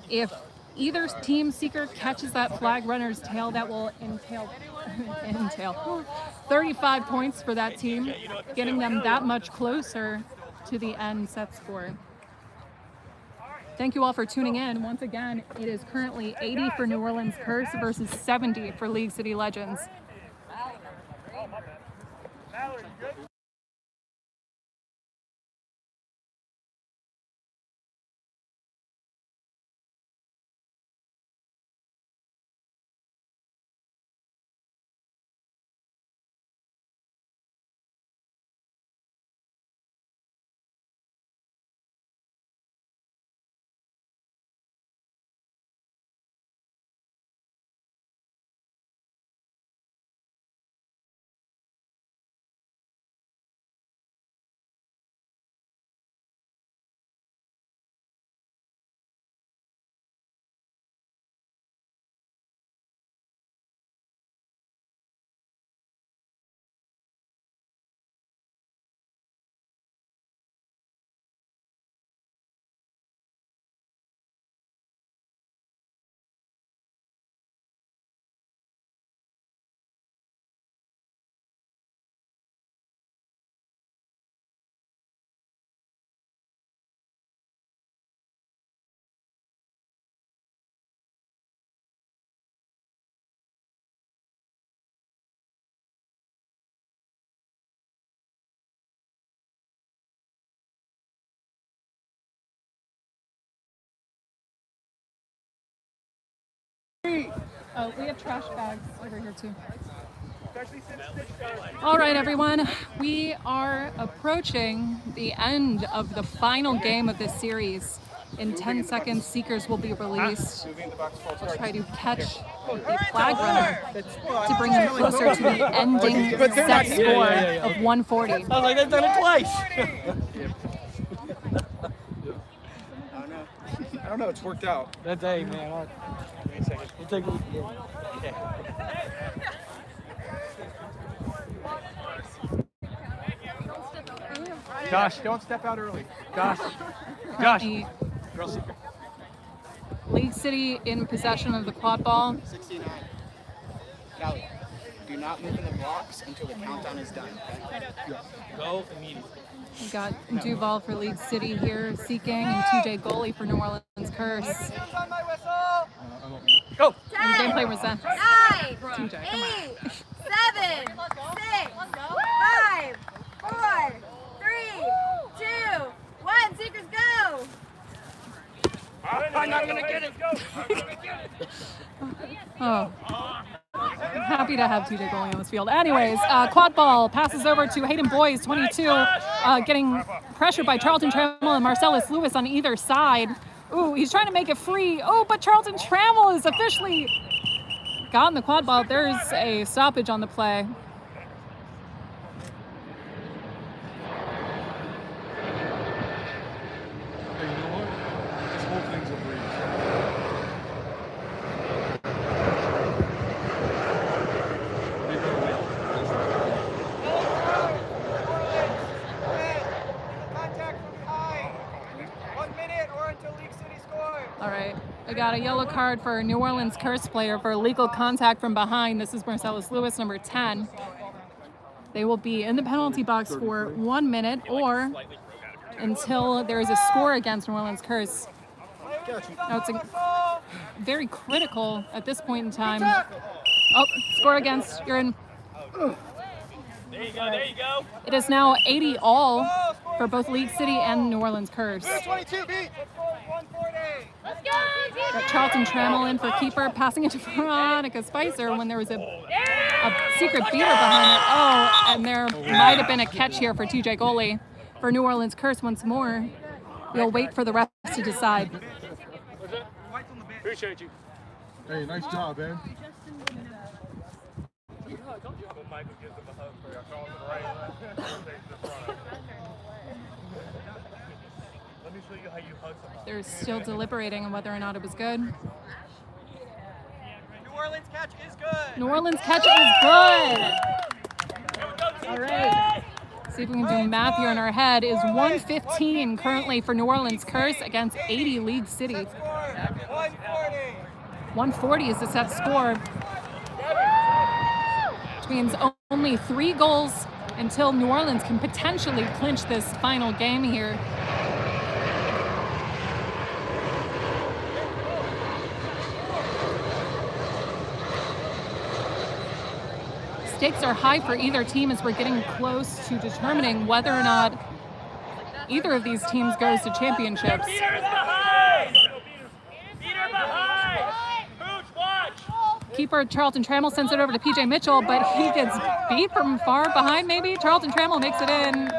If either team seeker catches that flag runner's tail, that will entail 35 points for that team, getting them that much closer to the end set score. Thank you all for tuning in. Once again, it is currently 80 for New Orleans Curse versus 70 for League City Legends. Oh, we have trash bags over here too. All right, everyone. We are approaching the end of the final game of this series. In 10 seconds, seekers will be released. We'll try to catch the flag runner to bring him closer to the ending set score of 140. I was like, they've done it twice. I don't know. It's worked out. That's a man. Wait a second. We'll take a look. Josh, don't step out early. Josh. The Girl seeker. League City in possession of the quad ball. 69. Callie, do not move in the blocks until the countdown is done. Okay? Go immediately. We got Duval for League City here, seeking, and TJ Goalie for New Orleans Curse. On my whistle. Go. And the gameplay was that. 9, TJ, come on. 8, 7, 6, 5, 4, 3, 2, 1. Seekers go. I'm not gonna get it. Oh. I'm happy to have TJ Goalie on this field. Anyways, quad ball passes over to Hayden Boyes, 22, getting pressured by Charlton Trammell and Marcellus Lewis on either side. Ooh, he's trying to make it free. Oh, but Charlton Trammell is officially gotten the quad ball. There's a stoppage on the play. Hey, you know what? This whole thing's a Contact from behind. 1 minute or until League City scores. All right, I got a yellow card for a New Orleans Curse player for illegal contact from behind. This is Marcellus Lewis, number 10. They will be in the penalty box for 1 minute or until there is a score against New Orleans Curse. Now it's very critical at this point in time. Oh, score against, you're in. There you go. There you go. It is now 80 all for both League City and New Orleans Curse. 22 beat. 140. Let's go. Got Charlton Trammell in for keeper, passing it to Veronica Spicer when there was a secret beater behind it. Oh, and there might have been a catch here for TJ Goalie. For New Orleans Curse once more. We'll wait for the refs to decide. Appreciate you. Hey, nice job, man. Michael gives him a hug for you. I call him the right. Let me show you how you hug somebody. They're still deliberating on whether or not it was good. New Orleans catch is good. New Orleans catch is good. All right. See if we can do math here in our head. Is 115 currently for New Orleans Curse against 80 League City. 140. 140 is the set score. Which means only 3 goals until New Orleans can potentially clinch this final game here. Stakes are high for either team as we're getting close to determining whether or not either of these teams goes to championships. Peter's behind. Peter behind. Pooch, watch. Keeper Charlton Trammell sends it over to PJ Mitchell, but he gets beat from far behind maybe. Charlton Trammell makes it in.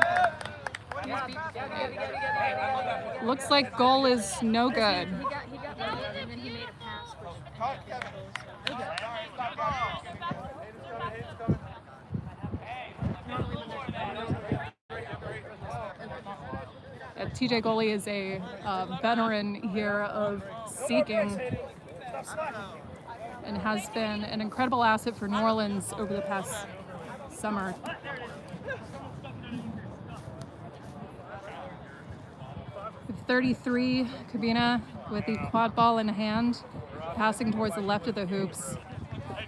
Looks like goal is no good. He got beat and then he made a pass. TJ Goalie is a veteran here of seeking and has been an incredible asset for New Orleans over the past summer. With 33, Cabina with the quad ball in hand, passing towards the left of the hoops.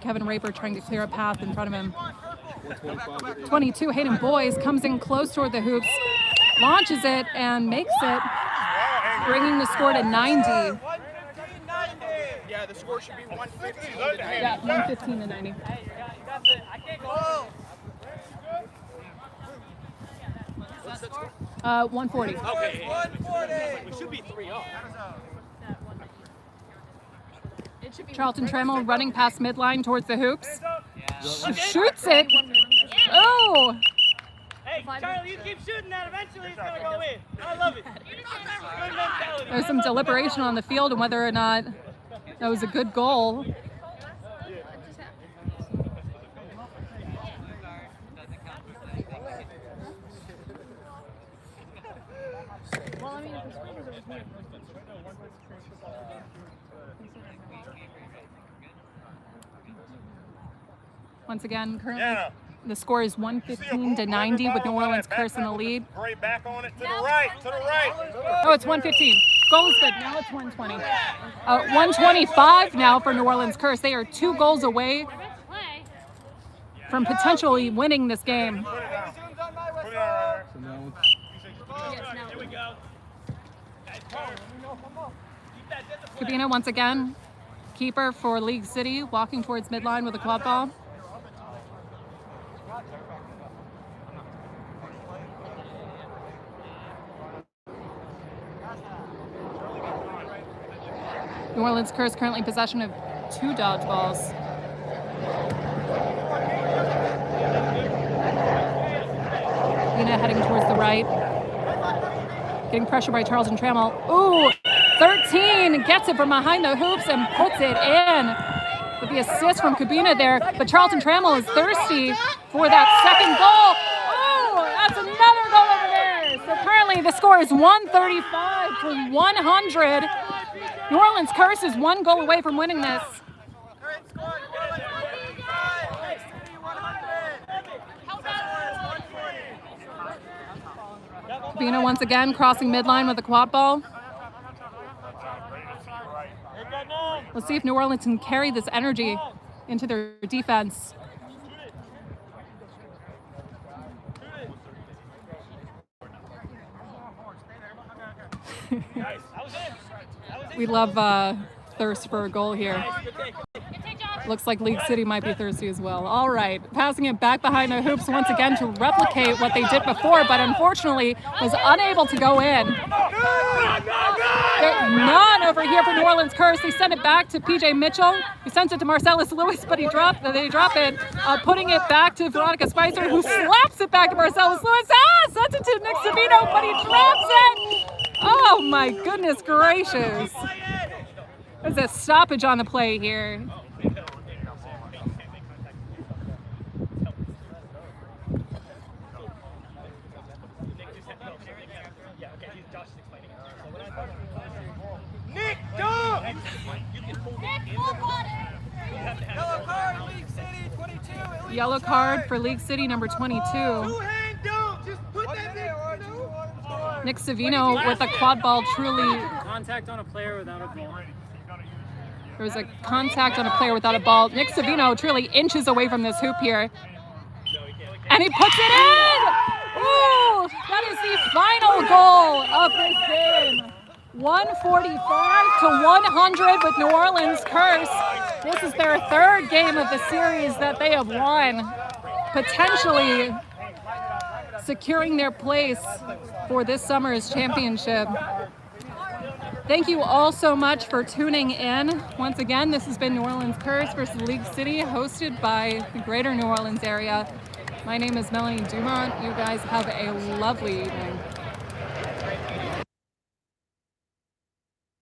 Kevin Raper trying to clear a path in front of him. 22, Hayden Boyes comes in close toward the hoops, launches it and makes it, bringing the score to 90. Yeah, the score should be 115. Yeah, 115 to 90. What's that score? 140. Okay. 140. We should be 3 up. Charlton Trammell running past midline towards the hoops. Shoots it. Oh! Hey, Charlie, you keep shooting that. Eventually it's going to go in. I love it. Good mentality. There's some deliberation on the field on whether or not that was a good goal. Once again, currently the score is 115-90 with New Orleans Curse in the lead. Hurry back on it to the right, to the right. Oh, it's 115. Goal is good. Now it's 120. 125 now for New Orleans Curse. They are 2 goals away from potentially winning this game. Put it down right there. Here we go. Cabina once again, keeper for League City, walking towards midline with a quad ball. New Orleans Curse currently in possession of 2 dodgeballs. Lena heading towards the right. Getting pressure by Charlton Trammell. Ooh, 13 gets it from behind the hoops and puts it in. With the assist from Cabina there, but Charlton Trammell is thirsty for that second goal. Oh, that's another goal over there. So currently the score is 135 to 100. New Orleans Curse is 1 goal away from winning this. Current score, New Orleans 135, Lake City 100. Cabina once again crossing midline with a quad ball. Let's see if New Orleans can carry this energy into their defense. We love thirst for a goal here. Looks like League City might be thirsty as well. All right, passing it back behind the hoops once again to replicate what they did before, but unfortunately was unable to go in. None over here for New Orleans Curse. They send it back to PJ Mitchell. He sends it to Marcellus Lewis, but they drop it, putting it back to Veronica Spicer, who slaps it back to Marcellus Lewis. Sends it to Nick Savino, but he drops it. Oh my goodness gracious. There's a stoppage on the play here. Nick, go! Yellow card, League City 22. Yellow card for League City number 22. Two-hand don't. Just put that there. Nick Savino with a quad ball truly. Contact on a player without a ball. There was a contact on a player without a ball. Nick Savino truly inches away from this hoop here. And he puts it in! Ooh, that is the final goal of this game. 145 to 100 with New Orleans Curse. This is their 3rd game of the series that they have won, potentially securing their place for this summer's championship. Thank you all so much for tuning in. Once again, this has been New Orleans Curse versus League City, hosted by the Greater New Orleans area. My name is Melanie Dumont. You guys have a lovely evening.